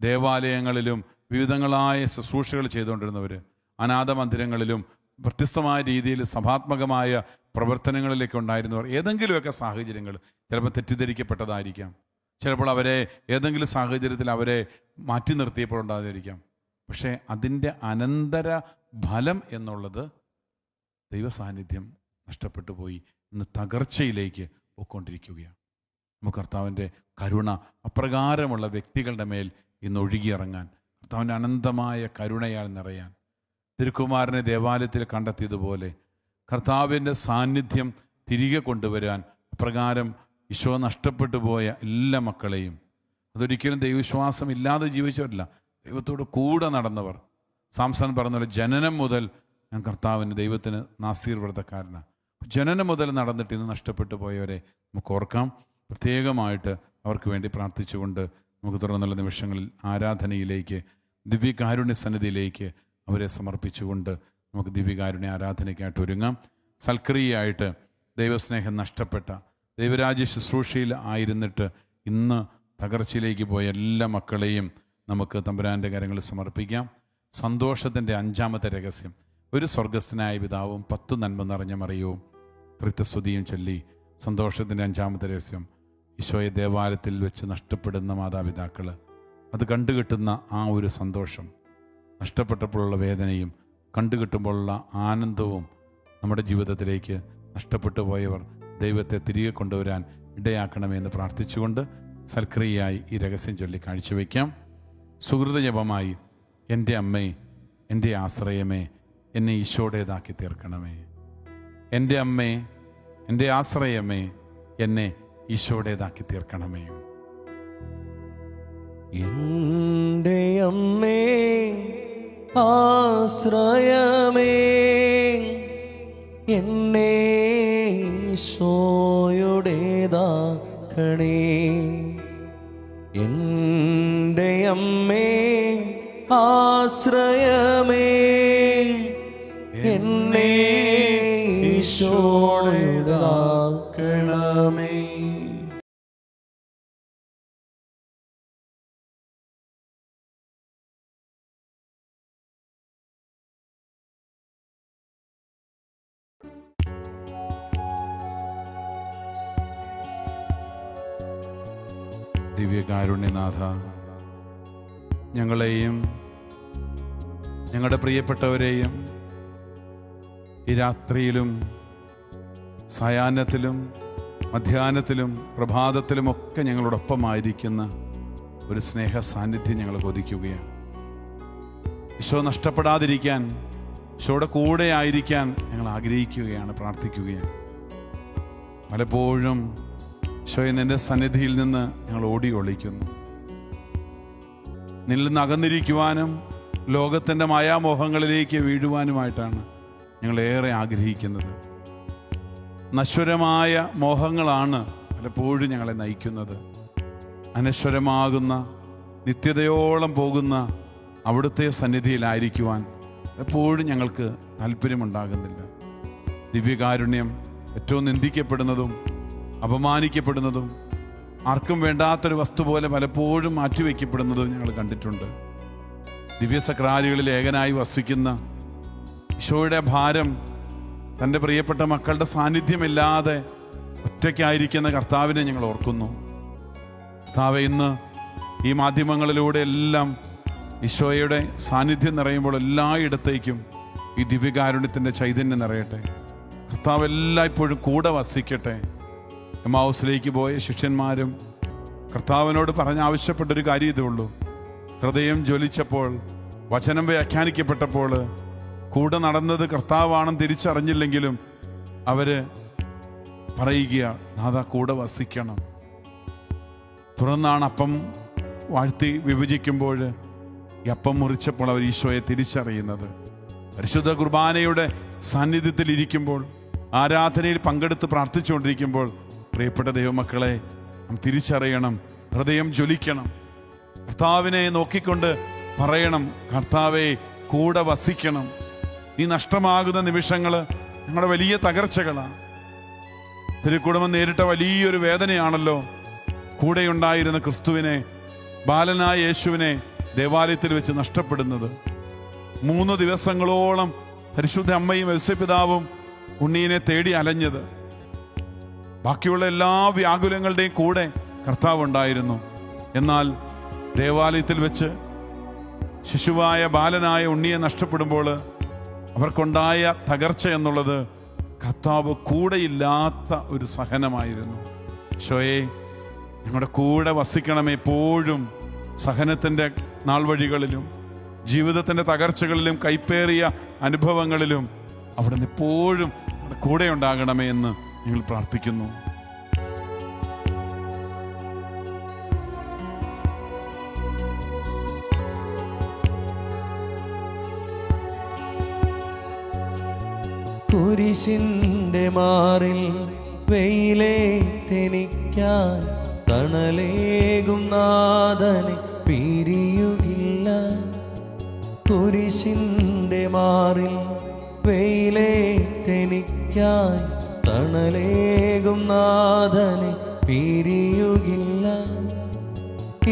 ദേവാലയങ്ങളിലും വിവിധങ്ങളായ ശുശ്രൂഷകൾ ചെയ്തുകൊണ്ടിരുന്നവർ, അനാഥ മന്ദിരങ്ങളിലും വ്യത്യസ്തമായ രീതിയിൽ സഭാത്മകമായ പ്രവർത്തനങ്ങളിലേക്ക് ഉണ്ടായിരുന്നവർ, ഏതെങ്കിലുമൊക്കെ സാഹചര്യങ്ങൾ ചിലപ്പോൾ തെറ്റിദ്ധരിക്കപ്പെട്ടതായിരിക്കാം. ചിലപ്പോൾ അവരെ ഏതെങ്കിലും സാഹചര്യത്തിൽ അവരെ മാറ്റി നിർത്തിയപ്പോൾ ഉണ്ടാകാതിരിക്കാം. പക്ഷേ അതിൻ്റെ അനന്തര ഫലം എന്നുള്ളത് ദൈവസാന്നിധ്യം നഷ്ടപ്പെട്ടു പോയി ഇന്ന് തകർച്ചയിലേക്ക് പോയിക്കൊണ്ടിരിക്കുകയാണ്. നമുക്ക് കർത്താവിൻ്റെ കരുണ അപ്രകാരമുള്ള വ്യക്തികളുടെ മേൽ ഇന്ന് ഒഴുകിയിറങ്ങാൻ, കർത്താവിൻ്റെ അനന്തമായ കരുണയാൽ നിറയാൻ, തിരുക്കുമാരനെ ദേവാലയത്തിൽ കണ്ടെത്തിയതുപോലെ കർത്താവിൻ്റെ സാന്നിധ്യം തിരികെ കൊണ്ടുവരാൻ അപ്രകാരം ഈശോ നഷ്ടപ്പെട്ടു പോയ എല്ലാ മക്കളെയും, അതൊരിക്കലും ദൈവവിശ്വാസം ഇല്ലാതെ ജീവിച്ചവരല്ല, ദൈവത്തോട് കൂടെ നടന്നവർ. സാംസൺ പറഞ്ഞ പോലെ ജനനം മുതൽ ഞാൻ കർത്താവിന് ദൈവത്തിന് നാസീർ വ്രതക്കാരനാണ്. ജനനം മുതൽ നടന്നിട്ട് ഇന്ന് നഷ്ടപ്പെട്ടു പോയവരെ നമുക്ക് ഓർക്കാം. പ്രത്യേകമായിട്ട് അവർക്ക് വേണ്ടി പ്രാർത്ഥിച്ചുകൊണ്ട് നമുക്ക് തുടർന്നുള്ള നിമിഷങ്ങളിൽ ആരാധനയിലേക്ക്, ദിവ്യകാരുണ്യ സന്നിധിയിലേക്ക് അവരെ സമർപ്പിച്ചുകൊണ്ട് നമുക്ക് ദിവ്യകാരുണ്യ ആരാധനയ്ക്കായിട്ട് ഒരുങ്ങാം. സൽക്രിയയായിട്ട് ദൈവസ്നേഹം നഷ്ടപ്പെട്ട, ദൈവരാജ്യ ശുശ്രൂഷയിൽ ആയിരുന്നിട്ട് ഇന്ന് തകർച്ചയിലേക്ക് പോയ എല്ലാ മക്കളെയും നമുക്ക് തമ്പുരാൻ്റെ കരങ്ങളിൽ സമർപ്പിക്കാം. സന്തോഷത്തിൻ്റെ 5ാമത്തെ രഹസ്യം, ഒരു സ്വർഗസ്ഥനായ പിതാവും 10 നന്മ നിറഞ്ഞ മറിയവും ത്രിത്വസ്തുതിയും ചൊല്ലി സന്തോഷത്തിൻ്റെ 5ാമത്തെ രഹസ്യം, ഈശോയെ ദേവാലയത്തിൽ വെച്ച് നഷ്ടപ്പെടുന്ന മാതാപിതാക്കൾ, അത് കണ്ടുകിട്ടുന്ന ആ ഒരു സന്തോഷം, നഷ്ടപ്പെട്ടപ്പോഴുള്ള വേദനയും കണ്ടുകിട്ടുമ്പോഴുള്ള ആനന്ദവും നമ്മുടെ ജീവിതത്തിലേക്ക് നഷ്ടപ്പെട്ടു പോയവർ ദൈവത്തെ തിരികെ കൊണ്ടുവരാൻ ഇടയാക്കണമെന്ന് പ്രാർത്ഥിച്ചുകൊണ്ട് സൽക്രിയയായി ഈ രഹസ്യം ചൊല്ലി കാഴ്ചവെക്കാം. സുഹൃതജപമായി, എൻ്റെ അമ്മേ, എൻ്റെ ആശ്രയമേ, എന്നെ ഈശോടേതാക്കി തീർക്കണമേ. എൻ്റെ അമ്മേ, എൻ്റെ ആശ്രയമേ, എന്നെ ഈശോടേതാക്കി തീർക്കണമേ. എൻ്റെ അമ്മേ, ആശ്രയമേ, എന്നെ ഈശോയുടേതാക്കണേ. എൻ്റെ അമ്മേ, ആശ്രയമേ, എന്നെ ഈശോയുടേതാക്കണമേ. ദിവ്യകാരുണ്യനാഥ, ഞങ്ങളെയും ഞങ്ങളുടെ പ്രിയപ്പെട്ടവരെയും ഈ രാത്രിയിലും സായാഹ്നത്തിലും മധ്യാഹ്നത്തിലും പ്രഭാതത്തിലുമൊക്കെ ഞങ്ങളോടൊപ്പമായിരിക്കുന്ന ഒരു സ്നേഹ സാന്നിധ്യം ഞങ്ങൾ കൊതിക്കുകയാണ്. ഈശോ നഷ്ടപ്പെടാതിരിക്കാൻ, ഈശോയുടെ കൂടെ ആയിരിക്കാൻ ഞങ്ങൾ ആഗ്രഹിക്കുകയാണ്, പ്രാർത്ഥിക്കുകയാണ്. പലപ്പോഴും ഈശോയെ നിന്റെ സന്നിധിയിൽ നിന്ന് ഞങ്ങൾ ഓടി ഒളിക്കുന്നു. നിന്നിൽ നിന്ന് അകന്നിരിക്കുവാനും ലോകത്തിൻ്റെ മായാമോഹങ്ങളിലേക്ക് വീഴുവാനുമായിട്ടാണ് ഞങ്ങളേറെ ആഗ്രഹിക്കുന്നത്. നശ്വരമായ മോഹങ്ങളാണ് പലപ്പോഴും ഞങ്ങളെ നയിക്കുന്നത്. അനശ്വരമാകുന്ന നിത്യതയോളം പോകുന്ന അവിടുത്തെ സന്നിധിയിലായിരിക്കുവാൻ എപ്പോഴും ഞങ്ങൾക്ക് താല്പര്യമുണ്ടാകുന്നില്ല. ദിവ്യകാരുണ്യം ഏറ്റവും നിന്ദിക്കപ്പെടുന്നതും അപമാനിക്കപ്പെടുന്നതും ആർക്കും വേണ്ടാത്തൊരു വസ്തു പോലെ പലപ്പോഴും മാറ്റിവെക്കപ്പെടുന്നതും ഞങ്ങൾ കണ്ടിട്ടുണ്ട്. ദിവ്യസക്രാരികളിൽ ഏകനായി വസിക്കുന്ന ഈശോയുടെ ഭാരം, തൻ്റെ പ്രിയപ്പെട്ട മക്കളുടെ സാന്നിധ്യമില്ലാതെ ഒറ്റയ്ക്കായിരിക്കുന്ന കർത്താവിനെ ഞങ്ങൾ ഓർക്കുന്നു. കർത്താവെ, ഇന്ന് ഈ മാധ്യമങ്ങളിലൂടെ എല്ലാം ഈശോയുടെ സാന്നിധ്യം നിറയുമ്പോൾ എല്ലായിടത്തേക്കും ഈ ദിവ്യകാരുണ്യത്തിൻ്റെ ചൈതന്യം നിറയട്ടെ. കർത്താവ് എല്ലായ്പ്പോഴും കൂടെ വസിക്കട്ടെ. എമ്മാവുസിലേക്ക് പോയ ശിഷ്യന്മാരും കർത്താവിനോട് ആവശ്യപ്പെട്ടൊരു കാര്യം ഇതേ ഉള്ളൂ. ഹൃദയം ജ്വലിച്ചപ്പോൾ, വചനം വ്യാഖ്യാനിക്കപ്പെട്ടപ്പോൾ കൂടെ നടന്നത് കർത്താവാണെന്ന് തിരിച്ചറിഞ്ഞില്ലെങ്കിലും അവര് പറയുക, നാഥാ കൂടെ വസിക്കണം. തുറന്നാണ് അപ്പം വാഴ്ത്തി വിഭജിക്കുമ്പോൾ ഈ അപ്പം മുറിച്ചപ്പോൾ അവർ ഈശോയെ തിരിച്ചറിയുന്നത്. പരിശുദ്ധ കുർബാനയുടെ സാന്നിധ്യത്തിൽ ഇരിക്കുമ്പോൾ, ആരാധനയിൽ പങ്കെടുത്ത് പ്രാർത്ഥിച്ചുകൊണ്ടിരിക്കുമ്പോൾ പ്രിയപ്പെട്ട ദൈവമക്കളെ നാം തിരിച്ചറിയണം, ഹൃദയം ജ്വലിക്കണം. കർത്താവിനെ നോക്കിക്കൊണ്ട് പറയണം, കർത്താവെ കൂടെ വസിക്കണം. ഈ നഷ്ടമാകുന്ന നിമിഷങ്ങൾ ഞങ്ങളുടെ വലിയ തകർച്ചകളാണ്. തിരുക്കുടുംബം നേരിട്ട വലിയൊരു വേദനയാണല്ലോ. കൂടെയുണ്ടായിരുന്ന ക്രിസ്തുവിനെ, ബാലനായ യേശുവിനെ ദേവാലയത്തിൽ വെച്ച് നഷ്ടപ്പെടുന്നത്. 3 ദിവസങ്ങളോളം പരിശുദ്ധ അമ്മയും ഔസേപ്പിതാവും ഉണ്ണീനെ തേടി അലഞ്ഞത്. ബാക്കിയുള്ള എല്ലാ വ്യാകുലങ്ങളുടെയും കൂടെ കർത്താവ് ഉണ്ടായിരുന്നു. എന്നാൽ ദേവാലയത്തിൽ വെച്ച് ശിശുവായ ബാലനായ ഉണ്ണിയെ നഷ്ടപ്പെടുമ്പോൾ അവർക്കുണ്ടായ തകർച്ച എന്നുള്ളത് കർത്താവ് കൂടെയില്ലാത്ത ഒരു സഹനമായിരുന്നു. ഈശോയെ, ഞങ്ങളുടെ കൂടെ വസിക്കണമേ. എപ്പോഴും സഹനത്തിൻ്റെ നാൾ വഴികളിലും ജീവിതത്തിൻ്റെ തകർച്ചകളിലും കൈപ്പേറിയ അനുഭവങ്ങളിലും അവിടെ നിന്ന് എപ്പോഴും കൂടെ ഉണ്ടാകണമേ എന്ന് ഞങ്ങൾ പ്രാർത്ഥിക്കുന്നു. കുരിശിന്റെ മാറിൽ വെയിലേറ്റെനിക്കായി തണലേകും നാഥനെ പിരിയുകില്ല. കുരിശിന്റെ മാറിൽ വെയിലേറ്റെനിക്കായി തണലേകും നാഥനെ പിരിയുകില്ല.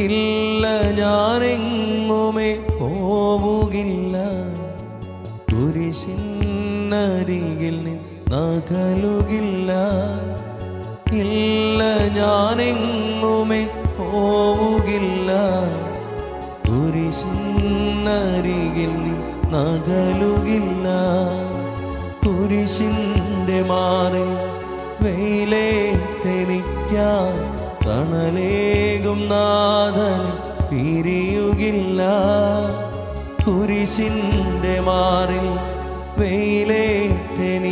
ഇല്ല, ഞാനെങ്ങുമേ പോവുകില്ല. കുരിശിനരികിൽ നിന്നകലുകില്ല. ഇല്ല, ഞാനെങ്ങുമേ പോവുകില്ല. കുരിശിനരികിൽ നിന്നകലുകില്ല. കുരിശിന്റെ മാറിൽ വെയിലേറ്റെനിക്കായി തണലേകും നാഥനെ പിരിയുകില്ല. കുരിശിന്റെ മാറിൽ വെയിലേറ്റെനിക്കായി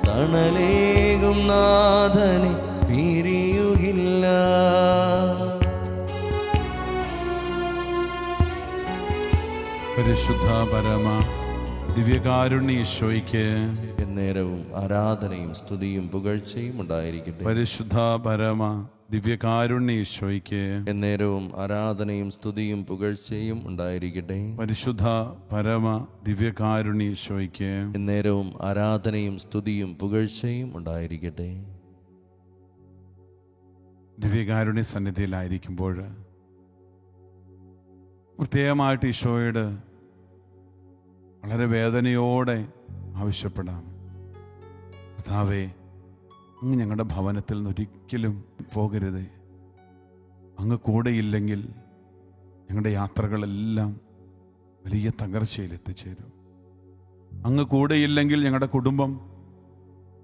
തണലേകും നാഥനെ പിരിയുകില്ല. പരിശുദ്ധ പരമ ദിവ്യകാരുണ്യ ഈശോയ്ക്ക് എന്നേരവും ആരാധനയും സ്തുതിയും പുകഴ്ചയും ഉണ്ടായിരിക്കട്ടെ. പരിശുദ്ധ പരമ ദിവ്യകാരുണ്യ ഈശോയ്ക്ക് എന്നേരവും ആരാധനയും സ്തുതിയും പുകഴ്ചയും ഉണ്ടായിരിക്കട്ടെ. പരിശുദ്ധ പരമ ദിവ്യകാരുണ്യ ഈശോയ്ക്ക് എന്നേരവും ആരാധനയും സ്തുതിയും പുകഴ്ചയും ഉണ്ടായിരിക്കട്ടെ. ദിവ്യകാരുണ്യ സന്നിധിയിലായിരിക്കുമ്പോൾ പ്രത്യേകമായിട്ട് ഈശോയോട് വളരെ വേദനയോടെ ആവശ്യപ്പെടാം. കർത്താവേ, അങ്ങ് ഞങ്ങളുടെ ഭവനത്തിൽ നിന്ന് ഒരിക്കലും പോകരുതേ. അങ്ങ് കൂടെയില്ലെങ്കിൽ ഞങ്ങളുടെ യാത്രകളെല്ലാം വലിയ തകർച്ചയിൽ എത്തിച്ചേരും. അങ്ങ് കൂടെയില്ലെങ്കിൽ ഞങ്ങളുടെ കുടുംബം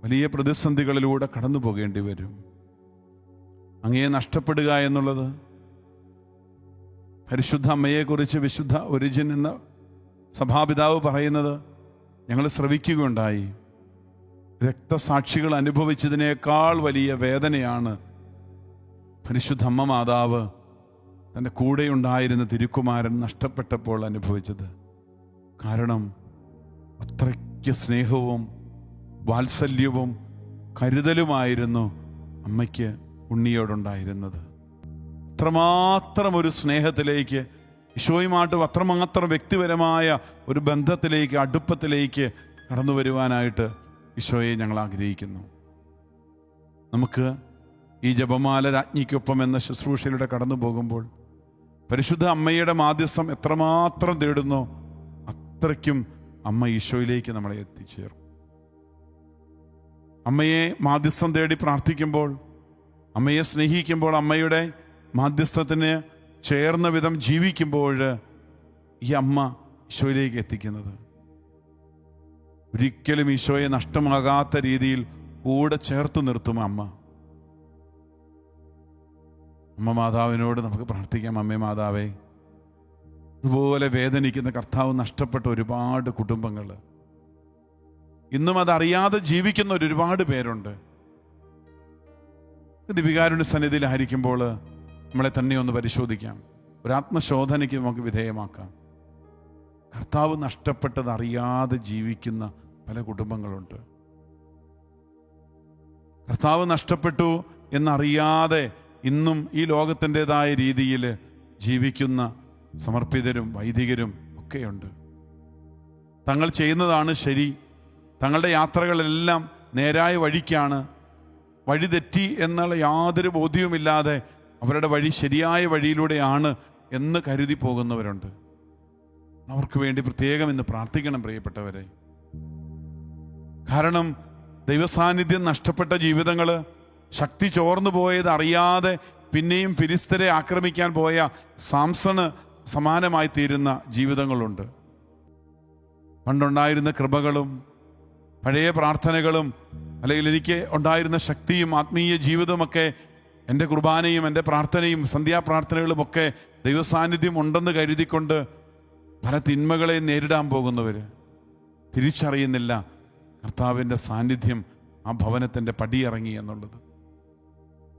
വലിയ പ്രതിസന്ധികളിലൂടെ കടന്നു പോകേണ്ടി വരും. അങ്ങയെ നഷ്ടപ്പെടുക എന്നുള്ളത്, പരിശുദ്ധ അമ്മയെക്കുറിച്ച് വിശുദ്ധ ഒരിജിൻ എന്ന സഭാപിതാവ് പറയുന്നത് ഞങ്ങൾ ശ്രവിക്കുകയുണ്ടായി. രക്തസാക്ഷികൾ അനുഭവിച്ചതിനേക്കാൾ വലിയ വേദനയാണ് പരിശുദ്ധ അമ്മ മാതാവ് തൻ്റെ കൂടെയുണ്ടായിരുന്ന തിരുക്കുമാരൻ നഷ്ടപ്പെട്ടപ്പോൾ അനുഭവിച്ചത്. കാരണം അത്രയ്ക്ക് സ്നേഹവും വാത്സല്യവും കരുതലുമായിരുന്നു അമ്മയ്ക്ക് ഉണ്ണിയോടുണ്ടായിരുന്നത്. അത്രമാത്രം ഒരു സ്നേഹത്തിലേക്ക്, ഈശോയുമായിട്ട് അത്രമാത്രം വ്യക്തിപരമായ ഒരു ബന്ധത്തിലേക്ക്, അടുപ്പത്തിലേക്ക് കടന്നു വരുവാനായിട്ട് ഈശോയെ ഞങ്ങൾ ആഗ്രഹിക്കുന്നു. നമുക്ക് ഈ ജപമാല രാജ്ഞിക്കൊപ്പം എന്ന ശുശ്രൂഷയിലൂടെ കടന്നു പോകുമ്പോൾ പരിശുദ്ധ അമ്മയുടെ മാധ്യസ്ഥം എത്രമാത്രം തേടുന്നോ അത്രയ്ക്കും അമ്മ ഈശോയിലേക്ക് നമ്മളെ എത്തിച്ചേർക്കും. അമ്മയെ മാധ്യസ്ഥം തേടി പ്രാർത്ഥിക്കുമ്പോൾ, അമ്മയെ സ്നേഹിക്കുമ്പോൾ, അമ്മയുടെ മാധ്യസ്ഥത്തിന് ചേർന്ന വിധം ജീവിക്കുമ്പോൾ ഈ അമ്മ ഈശോയിലേക്ക് എത്തിക്കുന്നത്. ഒരിക്കലും ഈശോയെ നഷ്ടമാകാത്ത രീതിയിൽ കൂടെ ചേർത്ത് നിർത്തും അമ്മ. അമ്മ മാതാവിനോട് നമുക്ക് പ്രാർത്ഥിക്കാം. അമ്മേ മാതാവേ, ഇതുപോലെ വേദനിക്കുന്ന കർത്താവ് നഷ്ടപ്പെട്ട ഒരുപാട് കുടുംബങ്ങൾ, ഇന്നും അതറിയാതെ ജീവിക്കുന്ന ഒരുപാട് പേരുണ്ട്. ദിവികാരുണ്യ സന്നിധിയിലായിരിക്കുമ്പോൾ നമ്മളെ തന്നെ ഒന്ന് പരിശോധിക്കാം. ഒരു ആത്മശോധനയ്ക്ക് നമുക്ക് വിധേയമാക്കാം. കർത്താവ് നഷ്ടപ്പെട്ടത് അറിയാതെ ജീവിക്കുന്ന പല കുടുംബങ്ങളുണ്ട്. കർത്താവ് നഷ്ടപ്പെട്ടു എന്നറിയാതെ ഇന്നും ഈ ലോകത്തിൻ്റെതായ രീതിയിൽ ജീവിക്കുന്ന സമർപ്പിതരും വൈദികരും ഒക്കെയുണ്ട്. തങ്ങൾ ചെയ്യുന്നതാണ് ശരി, തങ്ങളുടെ യാത്രകളെല്ലാം നേരായ വഴിക്കാണ്, വഴി തെറ്റി എന്നുള്ള യാതൊരു ബോധ്യവുമില്ലാതെ അവരുടെ വഴി ശരിയായ വഴിയിലൂടെയാണ് എന്ന് കരുതി പോകുന്നവരുണ്ട്. അവർക്ക് വേണ്ടി പ്രത്യേകം ഇന്ന് പ്രാർത്ഥിക്കണം പ്രിയപ്പെട്ടവരെ. കാരണം ദൈവസാന്നിധ്യം നഷ്ടപ്പെട്ട ജീവിതങ്ങൾ, ശക്തി ചോർന്നു പോയത് അറിയാതെ പിന്നെയും ഫിലിസ്തരെ ആക്രമിക്കാൻ പോയ സാംസണ് സമാനമായി തീരുന്ന ജീവിതങ്ങളുണ്ട്. പണ്ടുണ്ടായിരുന്ന കൃപകളും പഴയ പ്രാർത്ഥനകളും, അല്ലെങ്കിൽ എനിക്ക് ഉണ്ടായിരുന്ന ശക്തിയും ആത്മീയ ജീവിതമൊക്കെ, എൻ്റെ കുർബാനയും എൻ്റെ പ്രാർത്ഥനയും സന്ധ്യാപ്രാർത്ഥനകളുമൊക്കെ ദൈവസാന്നിധ്യം ഉണ്ടെന്ന് കരുതിക്കൊണ്ട് പല തിന്മകളെ നേരിടാൻ പോകുന്നവർ തിരിച്ചറിയുന്നില്ല കർത്താവിൻ്റെ സാന്നിധ്യം ആ ഭവനത്തിൻ്റെ പടിയിറങ്ങി എന്നുള്ളത്.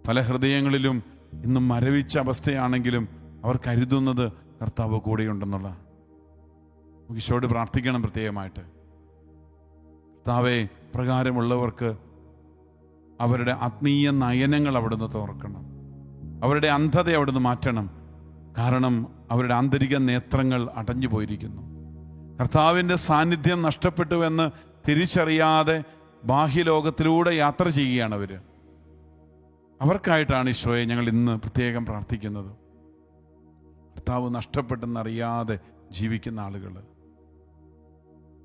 പല ഹൃദയങ്ങളിലും ഇന്നും മരവിച്ച അവസ്ഥയാണെങ്കിലും അവർ കരുതുന്നത് കർത്താവ് കൂടെയുണ്ടെന്നുള്ള. ഈശോയോട് പ്രാർത്ഥിക്കണം പ്രത്യേകമായിട്ട്. കർത്താവെ, പ്രകാരമുള്ളവർക്ക് അവരുടെ ആത്മീയ നയനങ്ങൾ അവിടുന്ന് തുറക്കണം, അവരുടെ അന്ധത അവിടുന്ന് മാറ്റണം. കാരണം അവരുടെ ആന്തരിക നേത്രങ്ങൾ അടഞ്ഞു പോയിരിക്കുന്നു. കർത്താവിൻ്റെ സാന്നിധ്യം നഷ്ടപ്പെട്ടുവെന്ന് തിരിച്ചറിയാതെ ബാഹ്യലോകത്തിലൂടെ യാത്ര ചെയ്യുകയാണ് അവർ. അവർക്കായിട്ടാണ് ഈശോയെ ഞങ്ങൾ ഇന്ന് പ്രത്യേകം പ്രാർത്ഥിക്കുന്നത്. കർത്താവ് നഷ്ടപ്പെട്ടെന്നറിയാതെ ജീവിക്കുന്ന ആളുകൾ,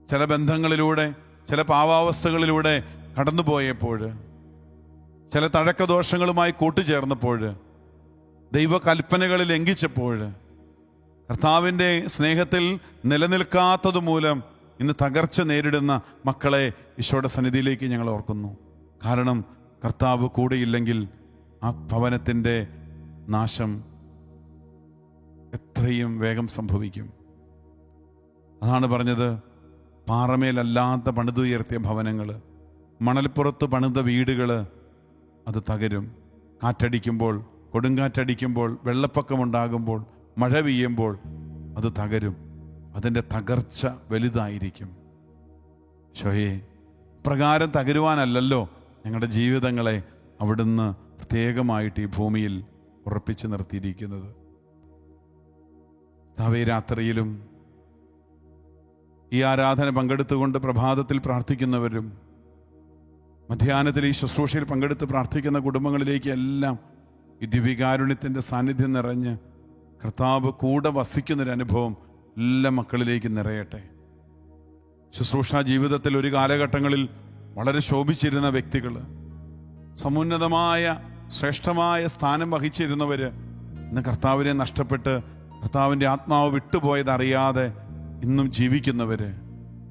ചില ബന്ധങ്ങളിലൂടെ, ചില പാവാവസ്ഥകളിലൂടെ കടന്നുപോയപ്പോൾ, ചില തഴക്കദോഷങ്ങളുമായി കൂട്ടുചേർന്നപ്പോൾ, ദൈവകൽപ്പനകൾ ലംഘിച്ചപ്പോൾ, കർത്താവിൻ്റെ സ്നേഹത്തിൽ നിലനിൽക്കാത്തത് മൂലം ഇന്ന് തകർച്ച നേരിടുന്ന മക്കളെ ഈശോയുടെ സന്നിധിയിലേക്ക് ഞങ്ങൾ ഓർക്കുന്നു. കാരണം കർത്താവ് കൂടെയില്ലെങ്കിൽ ആ ഭവനത്തിൻ്റെ നാശം എത്രയും വേഗം സംഭവിക്കും. അതാണ് പറഞ്ഞത്, പാറമേലല്ലാത്ത പണിതുയർത്തിയ ഭവനങ്ങൾ, മണൽപ്പുറത്ത് പണിത വീടുകൾ അത് തകരും. കാറ്റടിക്കുമ്പോൾ, കൊടുങ്കാറ്റടിക്കുമ്പോൾ, വെള്ളപ്പൊക്കമുണ്ടാകുമ്പോൾ, മഴ പെയ്യുമ്പോൾ അത് തകരും. അതിൻ്റെ തകർച്ച വലുതായിരിക്കും. ഈശോയെ, പ്രകാരം തകരുവാനല്ലല്ലോ ഞങ്ങളുടെ ജീവിതങ്ങളെ അവിടുന്ന് പ്രത്യേകമായിട്ട് ഈ ഭൂമിയിൽ ഉറപ്പിച്ചു നിർത്തിയിരിക്കുന്നത്. രാത്രിയിലും ഈ ആരാധന പങ്കെടുത്തുകൊണ്ട് പ്രഭാതത്തിൽ പ്രാർത്ഥിക്കുന്നവരും, മധ്യാഹ്നത്തിൽ ഈ ശുശ്രൂഷയിൽ പങ്കെടുത്ത് പ്രാർത്ഥിക്കുന്ന കുടുംബങ്ങളിലേക്ക് എല്ലാം ഈ ദിവ്യകാരുണ്യത്തിൻ്റെ സാന്നിധ്യം നിറഞ്ഞ് കർത്താവ് കൂടെ വസിക്കുന്നൊരനുഭവം എല്ലാ മക്കളിലേക്ക് നിറയട്ടെ. ശുശ്രൂഷ ജീവിതത്തിൽ ഒരു കാലഘട്ടങ്ങളിൽ വളരെ ശോഭിച്ചിരുന്ന വ്യക്തികൾ, സമുന്നതമായ ശ്രേഷ്ഠമായ സ്ഥാനം വഹിച്ചിരുന്നവർ ഇന്ന് കർത്താവിനെ നഷ്ടപ്പെട്ട് കർത്താവിൻ്റെ ആത്മാവ് വിട്ടുപോയതറിയാതെ ഇന്നും ജീവിക്കുന്നവർ,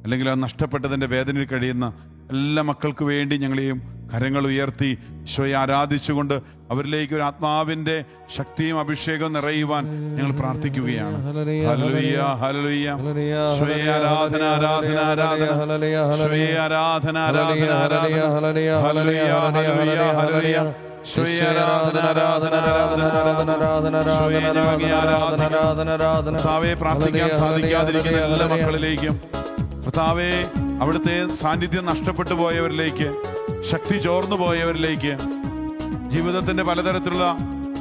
അല്ലെങ്കിൽ അത് നഷ്ടപ്പെട്ടതിൻ്റെ വേദനയിൽ കഴിയുന്ന എല്ലാ മക്കൾക്ക് വേണ്ടി ഞങ്ങളെയും കരങ്ങൾ ഉയർത്തി ഈശോയെ ആരാധിച്ചുകൊണ്ട് അവരിലേക്ക് ഒരു ആത്മാവിൻ്റെ ശക്തിയും അഭിഷേകവും നിറയുവാൻ ഞങ്ങൾ പ്രാർത്ഥിക്കുകയാണ്. Hallelujah, hallelujah. ഈശോയെ ആരാധന, ആരാധന, ആരാധന. ഈശോയെ ആരാധന, ആരാധന, ആരാധന. ഹല്ലേലൂയ, ഹല്ലേലൂയ, ഹല്ലേലൂയ. ഈശോയെ ആരാധന, ആരാധന, ആരാധന, ആരാധന. ഈശോയെ ഞങ്ങൾ ആരാധന. കർത്താവേ, പ്രാർത്ഥിക്കാൻ സാധിക്കാതിരിക്കുന്ന എല്ലാ മക്കളിലേക്കും കർത്താവേ, അവിടുത്തെ സാന്നിധ്യം നഷ്ടപ്പെട്ടു പോയവരിലേക്ക്, ശക്തി ചോർന്നു പോയവരിലേക്ക്, ജീവിതത്തിന്റെ പലതരത്തിലുള്ള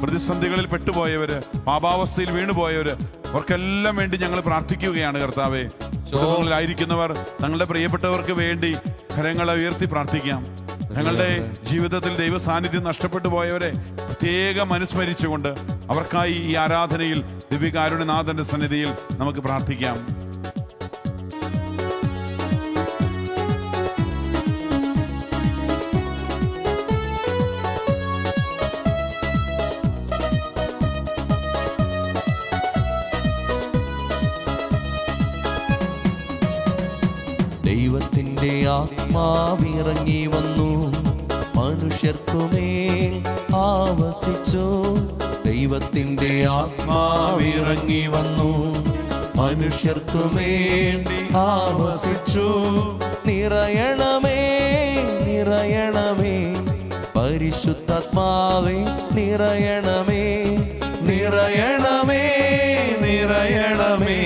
പ്രതിസന്ധികളിൽ പെട്ടുപോയവര്, പാപാവസ്ഥയിൽ വീണുപോയവര്, അവർക്കെല്ലാം വേണ്ടി ഞങ്ങൾ പ്രാർത്ഥിക്കുകയാണ്. കർത്താവേ, കുടുംബങ്ങളിലായിരിക്കുന്നവർ തങ്ങളുടെ പ്രിയപ്പെട്ടവർക്ക് വേണ്ടി കരങ്ങളെ ഉയർത്തി പ്രാർത്ഥിക്കാം. ഞങ്ങളുടെ ജീവിതത്തിൽ ദൈവ സാന്നിധ്യം നഷ്ടപ്പെട്ടു പോയവരെ പ്രത്യേകം അനുസ്മരിച്ചുകൊണ്ട് അവർക്കായി ഈ ആരാധനയിൽ ദിവ്യകാരുണ്യനാഥന്റെ സന്നിധിയിൽ നമുക്ക് പ്രാർത്ഥിക്കാം. ദൈവത്തിൻ്റെ ആത്മാവിറങ്ങി വന്നു, മനുഷ്യർക്കുമേൽ ആവസിച്ചു. ദൈവത്തിൻ്റെ ആത്മാവിറങ്ങി വന്നു, മനുഷ്യർക്കുമേൽ ആവസിച്ചു. നിറയണമേ, നിറയണമേ, പരിശുദ്ധാത്മാവേ നിറയണമേ, നിറയണമേ, നിറയണമേ,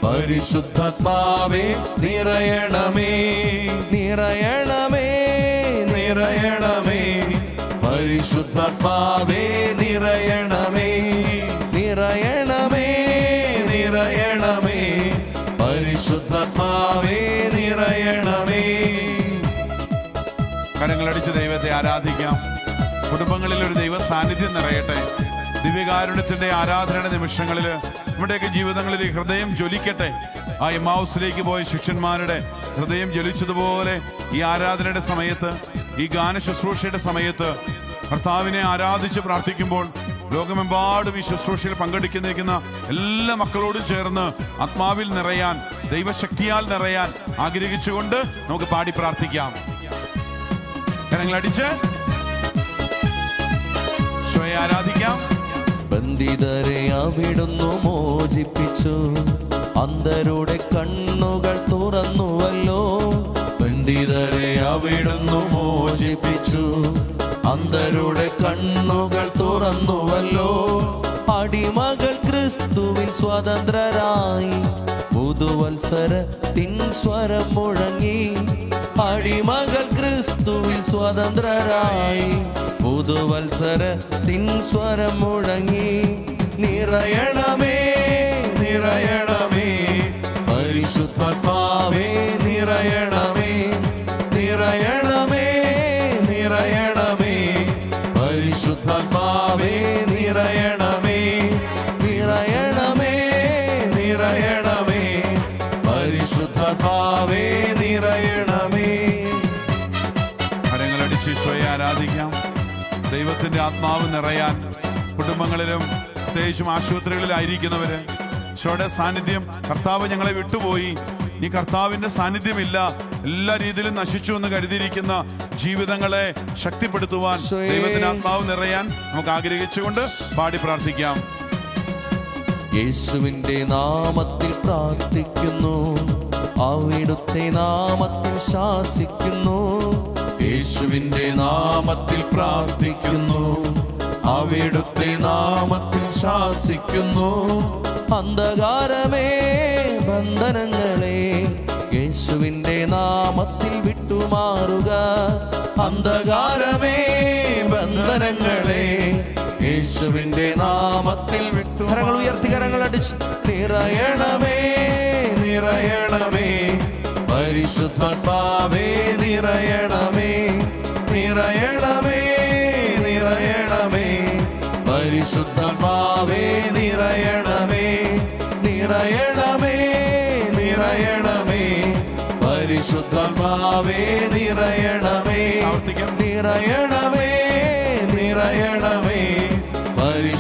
പരിശുദ്ധാത്മാവേ നിറയണമേ, നിറയണമേ, നിറയണമേ, പരിശുദ്ധാത്മാവേ നിറയണമേ, നിറയണമേ, നിറയണമേ, പരിശുദ്ധാത്മാവേ നിറയണമേ. കരങ്ങളടിച്ച് ദൈവത്തെ ആരാധിക്കാം. കുടുംബങ്ങളിൽ ഒരു ദൈവ സാന്നിധ്യം നിറയട്ടെ. ദിവ്യകാരുണ്യത്തിന്റെ ആരാധനയുടെ നിമിഷങ്ങളിൽ നമ്മുടെയൊക്കെ ജീവിതങ്ങളിൽ ഹൃദയം ജ്വലിക്കട്ടെ. ആ എമ്മാവുസിലേക്ക് പോയ ശിഷ്യന്മാരുടെ ഹൃദയം ജ്വലിച്ചതുപോലെ ഈ ആരാധനയുടെ സമയത്ത്, ഈ ഗാന ശുശ്രൂഷയുടെ സമയത്ത് കർത്താവിനെ ആരാധിച്ച് പ്രാർത്ഥിക്കുമ്പോൾ ലോകമെമ്പാടും ഈ ശുശ്രൂഷയിൽ പങ്കെടുക്കുന്ന എല്ലാ മക്കളോടും ചേർന്ന് ആത്മാവിൽ നിറയാൻ, ദൈവശക്തിയാൽ നിറയാൻ ആഗ്രഹിച്ചുകൊണ്ട് നമുക്ക് പാടി പ്രാർത്ഥിക്കാം. കരങ്ങളടിച്ച് ഈശോയെ ആരാധിക്കാം. ബന്ധിതരെ അവിടുന്നു മോചിപ്പിച്ചു, അന്ധരുടെ കണ്ണുകൾ തുറന്നുവല്ലോ. ബന്ധിതരെ അവിടുന്നു മോചിപ്പിച്ചു, അന്ധരുടെ കണ്ണുകൾ തുറന്നുവല്ലോ. അടിമകൾ ക്രിസ്തുവിൽ സ്വതന്ത്രരായി, പുതുവത്സരത്തിൻ സ്വരം മുഴങ്ങി. അടിമകൾ ക്രിസ്തുവിൽ സ്വതന്ത്രരായി, പുതുവത്സരത്തിൻ സ്വരം മുഴങ്ങി. നിറയണമേ, നിറയണമേ, പരിശുദ്ധാത്മാവേ നിറയണമേ, നിറയണമേ, നിറയണമേ, പരിശുദ്ധാത്മാവേ നിറയണമേ, നിറയണമേ, നിറയണമേ, പരിശുദ്ധാത്മാവേ നിറയണമേ. കരങ്ങളടിച്ച് ഈശോയെ ആരാധിക്കാം. ദൈവത്തിന്റെ ആത്മാവ് നിറയാൻ കുടുംബങ്ങളിലും പ്രത്യേകിച്ചും ആശുപത്രികളിലായിരിക്കുന്നവര്, ഈശോയുടെ സാന്നിധ്യം, കർത്താവ് ഞങ്ങളെ വിട്ടുപോയി, ഈ കർത്താവിന്റെ സാന്നിധ്യമില്ല, എല്ലാ രീതിയിലും നശിച്ചു എന്ന് കരുതിയിരിക്കുന്ന ജീവിതങ്ങളെ ശക്തിപ്പെടുത്തുവാൻ ദൈവത്തിന്റെ ആത്മാവ് നിറയാൻ നമുക്ക് ആഗ്രഹിച്ചുകൊണ്ട് പാടി പ്രാർത്ഥിക്കാം. യേശുവിന്റെ നാമത്തിൽ പ്രാർത്ഥിക്കുന്നു, അവിടുത്തെ നാമത്തിൽ ശാസിക്കുന്നു. യേശുവിന്റെ നാമത്തിൽ പ്രാർത്ഥിക്കുന്നു, അവിടുത്തെ നാമത്തിൽ ശാസിക്കുന്നു. അന്ധകാരമേ, ബന്ധനങ്ങളെ യേശുവിന്റെ നാമത്തിൽ വിട്ടുമാറുക. അന്ധകാരമേ, ബന്ധനങ്ങളെ യേശുവിന്റെ നാമത്തിൽ വിട്ടു. കരങ്ങൾ ഉയർത്തി, കരങ്ങൾ അടിച്ച്. നിറയണമേ, നിറയണമേ, പരിശുദ്ധാത്മാവേ നിറയണമേ, നിറയണമേ, നിറയണമേ, പരിശുദ്ധാത്മാവേ നിറയണമേ, നിറയണമേ, നിറയണമേ, പരിശുദ്ധാത്മാവേ നിറയണമേ, നിറയണമേ, നിറയണമേ,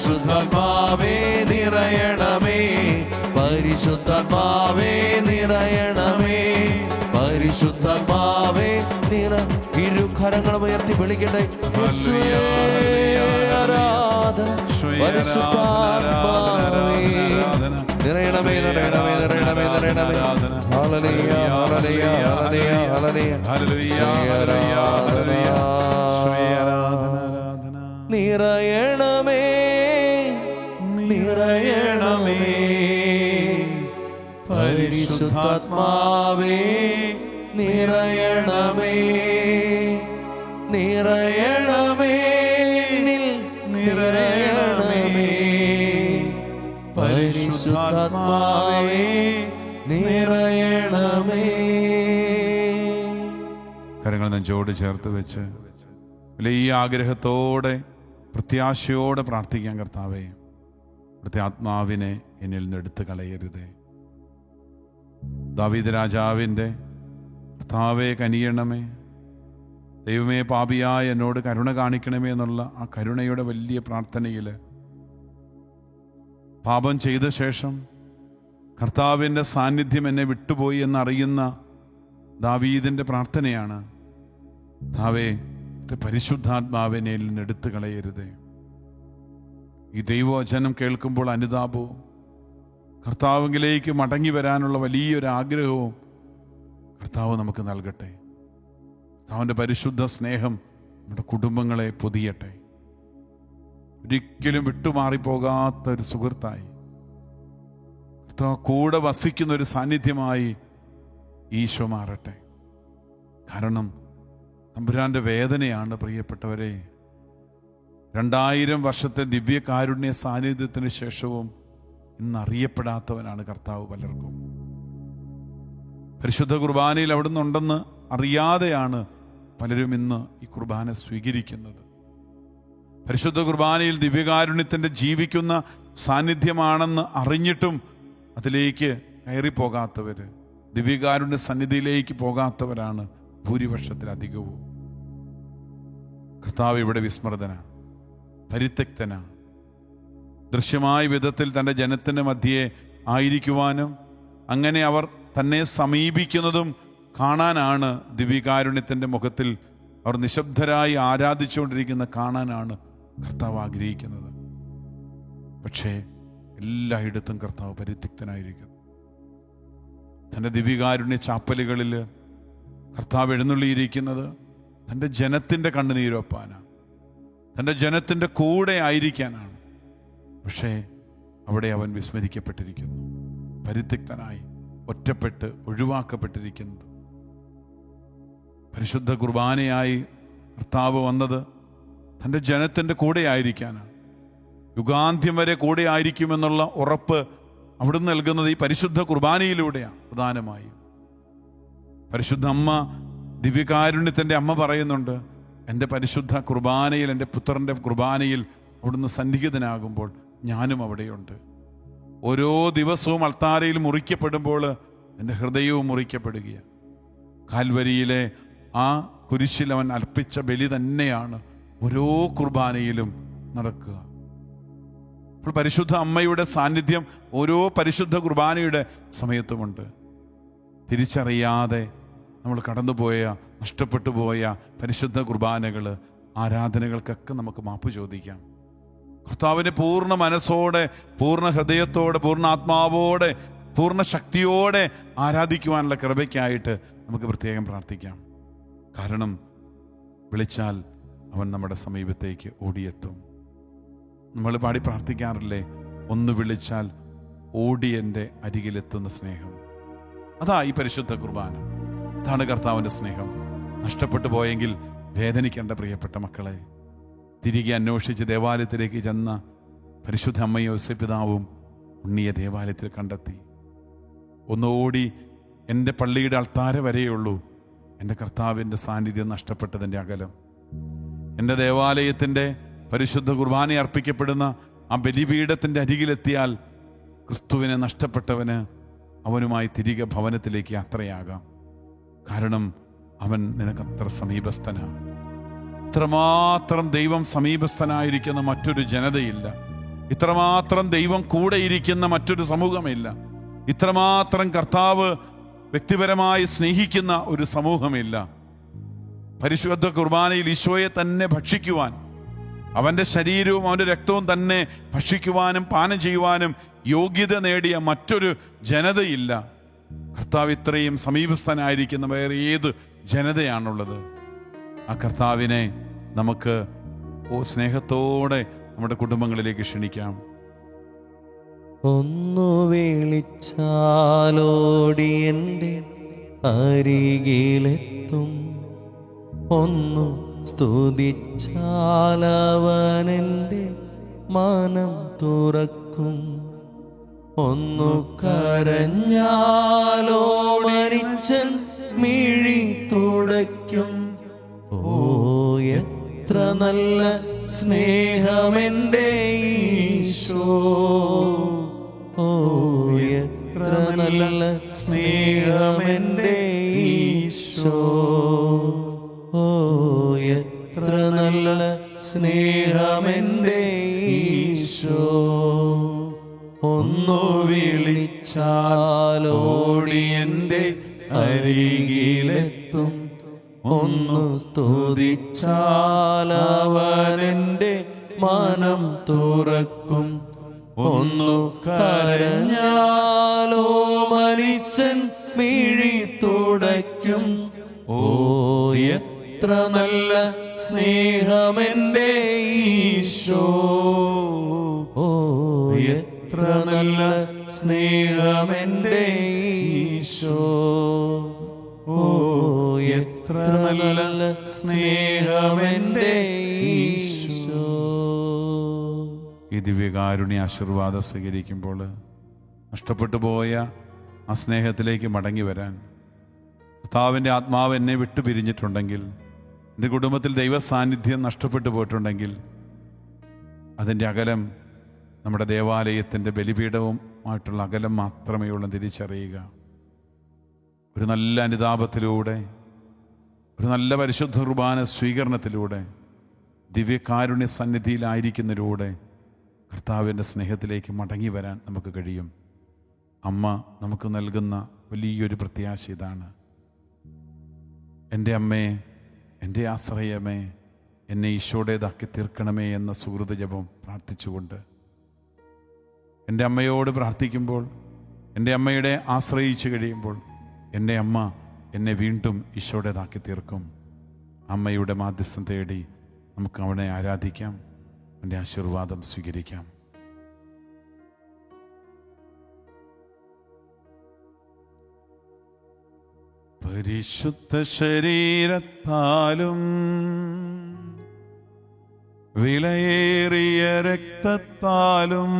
പരിശുദ്ധാത്മാവേ നിറയണമേ, പരിശുദ്ധാത്മാവേ നിറയണമേ, പരിശുദ്ധാത്മാവേ ഇരുകരങ്ങളും ഉയർത്തി വിളിക്കട്ടെ. ആരാധന പരിശുദ്ധാത്മാവേ നിറയണമേ, നിറയണമേ, നിറയണമേ, നിറയണമേ. ഹല്ലേലൂയ, ഹല്ലേലൂയ, ഹല്ലേലൂയ, ഹല്ലേലൂയ. നിറയണമേ, നിറയണമേ, പരിശുദ്ധാത്മാവേ നിറയണമേ, നിറയണമേ, നിറയണമേ, പരിശുദ്ധാത്മാവേ നിറയണമേ. കരങ്ങൾ നെഞ്ചോട് ചേർത്ത് വെച്ച് വലിയ ആഗ്രഹത്തോടെ പ്രത്യാശയോടെ പ്രാർത്ഥിക്കാൻ. കർത്താവേ, ഇവിടുത്തെ ആത്മാവിനെ എന്നിൽ നിന്ന് എടുത്തു കളയരുതേ. ദാവീദ് രാജാവിൻ്റെ കർത്താവേ കനിയണമേ, ദൈവമേ പാപിയായ എന്നോട് കരുണ കാണിക്കണമേ എന്നുള്ള ആ കരുണയുടെ വലിയ പ്രാർത്ഥനയിൽ പാപം ചെയ്ത ശേഷം കർത്താവിൻ്റെ സാന്നിധ്യം എന്നെ വിട്ടുപോയി എന്നറിയുന്ന ദാവീദിൻ്റെ പ്രാർത്ഥനയാണ്. കർത്താവേ, പരിശുദ്ധാത്മാവിനെ എന്നിൽ നിന്ന് എടുത്തു കളയരുതേ. ഈ ദൈവവചനം കേൾക്കുമ്പോൾ അനുതാപവും കർത്താവിലേക്ക് മടങ്ങി വരാനുള്ള വലിയൊരു ആഗ്രഹവും കർത്താവ് നമുക്ക് നൽകട്ടെ. കർത്താവിൻ്റെ പരിശുദ്ധ സ്നേഹം നമ്മുടെ കുടുംബങ്ങളെ പൊതിയട്ടെ. ഒരിക്കലും വിട്ടുമാറിപ്പോകാത്ത ഒരു സുഹൃത്തായി, കർത്താവ് കൂടെ വസിക്കുന്ന ഒരു സാന്നിധ്യമായി ഈശോ മാറട്ടെ. കാരണം തമ്പുരാൻ്റെ വേദനയാണ് പ്രിയപ്പെട്ടവരെ. 2000 വർഷത്തെ ദിവ്യകാരുണ്യ സാന്നിധ്യത്തിന് ശേഷവും ഇന്ന് അറിയപ്പെടാത്തവനാണ് കർത്താവ് പലർക്കും. പരിശുദ്ധ കുർബാനയിൽ അവിടുന്ന് ഉണ്ടെന്ന് അറിയാതെയാണ് പലരും ഇന്ന് ഈ കുർബാന സ്വീകരിക്കുന്നത്. പരിശുദ്ധ കുർബാനയിൽ ദിവ്യകാരുണ്യത്തിൻ്റെ ജീവിക്കുന്ന സാന്നിധ്യമാണെന്ന് അറിഞ്ഞിട്ടും അതിലേക്ക് കയറിപ്പോകാത്തവർ, ദിവ്യകാരുണ്യ സന്നിധിയിലേക്ക് പോകാത്തവരാണ് ഭൂരിപക്ഷത്തിലധികവും. കർത്താവ് ഇവിടെ വിസ്മൃതന, പരിത്യക്തന, ദൃശ്യമായ വിധത്തിൽ തൻ്റെ ജനത്തിൻ്റെ മധ്യേ ആയിരിക്കുവാനും അങ്ങനെ അവർ തന്നെ സമീപിക്കുന്നതും കാണാനാണ്, ദിവ്യകാരുണ്യത്തിൻ്റെ മുഖത്തിൽ അവർ നിശബ്ദരായി ആരാധിച്ചുകൊണ്ടിരിക്കുന്ന കാണാനാണ് കർത്താവ് ആഗ്രഹിക്കുന്നത്. പക്ഷേ എല്ലായിടത്തും കർത്താവ് പരിത്യക്തനായിരിക്കുന്നു. തൻ്റെ ദിവ്യകാരുണ്യ ചാപ്പലുകളിൽ കർത്താവ് എഴുന്നള്ളിയിരിക്കുന്നത് തൻ്റെ ജനത്തിൻ്റെ കണ്ണുനീരൊപ്പാനാണ്, തൻ്റെ ജനത്തിൻ്റെ കൂടെ ആയിരിക്കാനാണ്. പക്ഷേ അവിടെ അവൻ വിസ്മരിക്കപ്പെട്ടിരിക്കുന്നു, പരിത്യക്തനായി, ഒറ്റപ്പെട്ട് ഒഴിവാക്കപ്പെട്ടിരിക്കുന്നത്. പരിശുദ്ധ കുർബാനയായി കർത്താവ് വന്നത് തൻ്റെ ജനത്തിൻ്റെ കൂടെ ആയിരിക്കാനാണ്. യുഗാന്ത്യം വരെ കൂടെ ആയിരിക്കുമെന്നുള്ള ഉറപ്പ് അവിടുന്ന് നൽകുന്നത് ഈ പരിശുദ്ധ കുർബാനയിലൂടെയാണ്. പ്രധാനമായും പരിശുദ്ധ അമ്മ, ദിവ്യകാരുണ്യത്തിൻ്റെ അമ്മ പറയുന്നുണ്ട്, എൻ്റെ പരിശുദ്ധ കുർബാനയിൽ, എൻ്റെ പുത്രൻ്റെ കുർബാനയിൽ അവിടുന്ന് സന്നിഹിതനാകുമ്പോൾ ഞാനും അവിടെയുണ്ട്. ഓരോ ദിവസവും അൾത്താരയിൽ മുറിക്കപ്പെടുമ്പോൾ എൻ്റെ ഹൃദയവും മുറിക്കപ്പെടുകയാണ്. കാൽവരിയിലെ ആ കുരിശിൽ അവൻ അർപ്പിച്ച ബലി തന്നെയാണ് ഓരോ കുർബാനയിലും നടക്കുക. അപ്പോൾ പരിശുദ്ധ അമ്മയുടെ സാന്നിധ്യം ഓരോ പരിശുദ്ധ കുർബാനയുടെ സമയത്തുമുണ്ട്. തിരിച്ചറിയാതെ നമ്മൾ കടന്നുപോയ, നഷ്ടപ്പെട്ടു പോയ പരിശുദ്ധ കുർബാനകൾ, ആരാധനകൾക്കൊക്കെ നമുക്ക് മാപ്പ് ചോദിക്കാം. കർത്താവിനെ പൂർണ്ണ മനസ്സോടെ, പൂർണ്ണ ഹൃദയത്തോടെ, പൂർണ്ണ ആത്മാവോടെ, പൂർണ്ണ ശക്തിയോടെ ആരാധിക്കുവാനുള്ള കൃപയ്ക്കായിട്ട് നമുക്ക് പ്രത്യേകം പ്രാർത്ഥിക്കാം. കാരണം വിളിച്ചാൽ അവൻ നമ്മുടെ സമീപത്തേക്ക് ഓടിയെത്തും. നമ്മൾ പാടി പ്രാർത്ഥിക്കാറില്ലേ, ഒന്ന് വിളിച്ചാൽ ഓടി എൻ്റെ അരികിലെത്തുന്ന സ്നേഹം. അതാ ഈ പരിശുദ്ധ കുർബാന. അതാണ് കർത്താവിൻ്റെ സ്നേഹം. നഷ്ടപ്പെട്ടു പോയെങ്കിൽ വേദനിക്കേണ്ട പ്രിയപ്പെട്ട മക്കളെ. തിരികെ അന്വേഷിച്ച് ദേവാലയത്തിലേക്ക് ചെന്ന പരിശുദ്ധ അമ്മയും യോസേപ്പ് പിതാവും ഉണ്ണിയെ ദേവാലയത്തിൽ കണ്ടെത്തി. ഒന്നോടി എൻ്റെ പള്ളിയുടെ അൾത്താര വരെയുള്ളൂ എൻ്റെ കർത്താവിൻ്റെ സാന്നിധ്യം നഷ്ടപ്പെട്ടതിൻ്റെ അകലം. എൻ്റെ ദേവാലയത്തിൻ്റെ പരിശുദ്ധ കുർബാന അർപ്പിക്കപ്പെടുന്ന ആ ബലിപീഠത്തിൻ്റെ അരികിലെത്തിയാൽ ക്രിസ്തുവിനെ നഷ്ടപ്പെട്ടവന് അവനുമായി തിരികെ ഭവനത്തിലേക്ക് യാത്രയാകാം. കാരണം അവൻ നിനക്കത്ര സമീപസ്ഥനാണ്. ഇത്രമാത്രം ദൈവം സമീപസ്ഥനായിരിക്കുന്ന മറ്റൊരു ജനതയില്ല. ഇത്രമാത്രം ദൈവം കൂടെ ഇരിക്കുന്ന മറ്റൊരു സമൂഹമില്ല. ഇത്രമാത്രം കർത്താവ് വ്യക്തിപരമായി സ്നേഹിക്കുന്ന ഒരു സമൂഹമില്ല. പരിശുദ്ധ കുർബാനയിൽ ഈശോയെ തന്നെ ഭക്ഷിക്കുവാൻ, അവൻ്റെ ശരീരവും അവൻ്റെ രക്തവും തന്നെ ഭക്ഷിക്കുവാനും പാനം ചെയ്യുവാനും യോഗ്യത നേടിയ മറ്റൊരു ജനതയില്ല. കർത്താവ് ഇത്രയും സമീപസ്ഥനായിരിക്കുന്ന വേറെ ഏത് ജനതയാണുള്ളത്? ആ കർത്താവിനെ നമുക്ക് സ്നേഹത്തോടെ നമ്മുടെ കുടുംബങ്ങളിലേക്ക് ക്ഷണിക്കാം. ഒന്നു വിളിച്ചാലോടി എൻ്റെ അരികിലെത്തും, ഒന്നു സ്തുതിച്ചാലവനെൻ്റെ മനം തുറക്കും, ഒന്നു കരഞ്ഞാലോ മരിച്ചൻ മിഴി തുടയ്ക്കും. ഓ എത്ര നല്ല സ്നേഹമെൻ്റെ ഈശോ, ഓ എത്ര നല്ല സ്നേഹമെൻ്റെ ഈശോ, ഓ എത്ര നല്ല സ്നേഹമെൻ്റെ ഈശോ. ഒന്നു വിളിച്ചാലോടി എൻ്റെ അരികിലെത്തും, ഒന്നു സ്തുതിച്ചാലവനെൻ്റെ മനം തുറക്കും, ഒന്നു കരഞ്ഞാലോ മരിച്ചൻ മിഴി തുടയ്ക്കും. ഓ എത്ര നല്ല സ്നേഹമെൻ്റെ ഈശോ, ഓ എത്ര നല്ല സ്നേഹമെൻ്റെ ഈശോ, ഓ എത്ര നല്ല സ്നേഹമെൻ്റെ ഈശോ. ഈ ദിവ്യകാരുണ്യ ആശീർവാദം സ്വീകരിക്കുമ്പോൾ നഷ്ടപ്പെട്ടു പോയ ആ സ്നേഹത്തിലേക്ക് മടങ്ങി വരാൻ, കർത്താവിൻ്റെ ആത്മാവ് എന്നെ വിട്ടു പിരിഞ്ഞിട്ടുണ്ടെങ്കിൽ, എൻ്റെ കുടുംബത്തിൽ ദൈവ സാന്നിധ്യം നഷ്ടപ്പെട്ടു പോയിട്ടുണ്ടെങ്കിൽ, അതിൻ്റെ അകലം നമ്മുടെ ദേവാലയത്തിൻ്റെ ബലിപീഠവുമായിട്ടുള്ള അകലം മാത്രമേ ഉള്ളൂ തിരിച്ചറിയുക. ഒരു നല്ല അനുതാപത്തിലൂടെ, ഒരു നല്ല പരിശുദ്ധ കുർബാന സ്വീകരണത്തിലൂടെ, ദിവ്യകാരുണ്യ സന്നിധിയിലായിരിക്കുന്നതിലൂടെ കർത്താവിൻ്റെ സ്നേഹത്തിലേക്ക് മടങ്ങി വരാൻ നമുക്ക് കഴിയും. അമ്മ നമുക്ക് നൽകുന്ന വലിയൊരു പ്രത്യാശ ഇതാണ്. എൻ്റെ അമ്മേ, എൻ്റെ ആശ്രയമേ, എന്നെ ഈശോയുടേതാക്കി തീർക്കണമേ എന്ന സുഹൃത ജപം പ്രാർത്ഥിച്ചുകൊണ്ട് എൻ്റെ അമ്മയോട് പ്രാർത്ഥിക്കുമ്പോൾ, എൻ്റെ അമ്മയുടെ ആശ്രയിച്ചു കഴിയുമ്പോൾ എൻ്റെ അമ്മ എന്നെ വീണ്ടും ഈശോയുടേതാക്കി തീർക്കും. അമ്മയുടെ മാധ്യസ്ഥം തേടി നമുക്ക് അവനെ ആരാധിക്കാം, അവൻ്റെ ആശീർവാദം സ്വീകരിക്കാം. പരിശുദ്ധ ശരീരത്താലും വിലയേറിയ രക്തത്താലും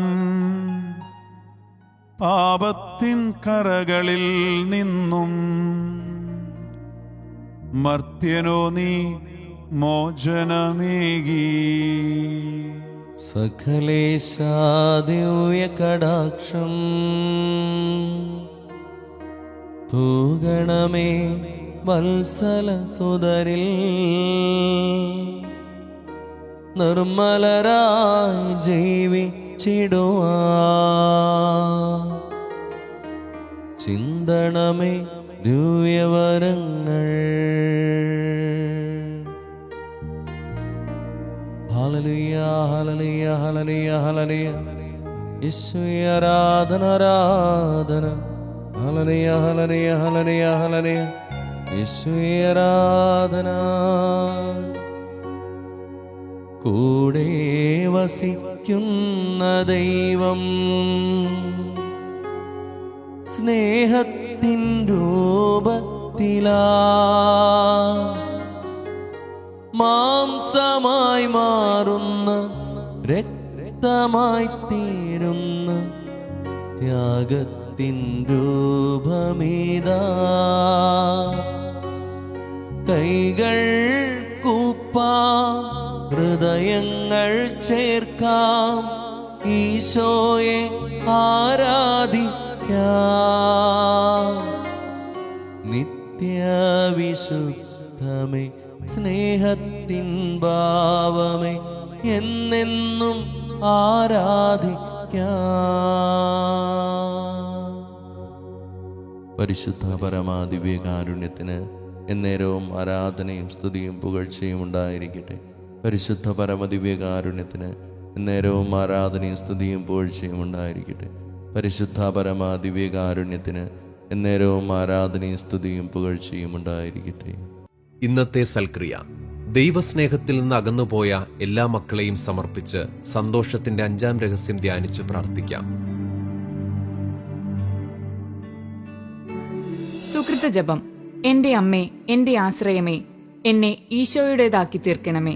പാപത്തിൻ കറകളിൽ നിന്നും മർത്യനോ നീ മോചനമേകി. സകലേശാദിവ്യ കടാക്ഷം തൂഗണമേ വത്സല സുതരിൽ, നിർമ്മലരായി ജീവിച്ചിടുവാ ചിന്തണമേ ദിവ്യവരങ്ങൾ. ഹല്ലേലൂയ ഹല്ലേലൂയ ഹല്ലേലൂയ ഹല്ലേലൂയ. യേശുവേ ആരാധന ആരാധന. ഹല്ലേലൂയ ഹല്ലേലൂയ ഹല്ലേലൂയ ഹല്ലേലൂയ. യേശുവേ ആരാധന. കൂടെ വസിക്കുന്ന ദൈവം സ്നേഹത്തിൻ രൂപത്തിലാ മാംസമായി മാറുന്ന രക്തമായി തീരുന്ന ത്യാഗത്തിൻ രൂപമീതാ. കൈകൾ കൂപ്പാം, ഹൃദയങ്ങൾ ചേർക്കാം, ഈശോയെ ആരാധിക്കാം. നിത്യവിശുദ്ധമേ സ്നേഹത്തിൻ ഭാവമേ, എന്നെന്നും ആരാധിക്കാം. പരിശുദ്ധ പരമാ ദിവ്യകാരുണ്യത്തിന് എന്നേരവും ആരാധനയും സ്തുതിയും പുകഴ്ചയും ഉണ്ടായിരിക്കട്ടെ. പരിശുദ്ധ പരമ ദിവ്യകാരുണ്യത്തിന് എന്നേരവും ആരാധനയും സ്തുതിയും പുകഴ്ചയും ഉണ്ടായിരിക്കട്ടെ. പരിശുദ്ധ പരമ ദിവ്യകാരുണ്യത്തിന് എന്നേരവും ആരാധനയും സ്തുതിയും പുകഴ്ചയും ഉണ്ടായിരിക്കട്ടെ. ഇന്നത്തെ സൽക്രിയ ദൈവസ്നേഹത്തിൽ നിന്ന് അകന്നുപോയ എല്ലാ മക്കളെയും സമർപ്പിച്ച് സന്തോഷത്തിന്റെ 5-ാം രഹസ്യം ധ്യാനിച്ച് പ്രാർത്ഥിക്കാം. സുകൃത ജപം. എന്റെ അമ്മേ, എന്റെ ആശ്രയമേ, എന്നെ ഈശോയുടേതാക്കി തീർക്കണമേ.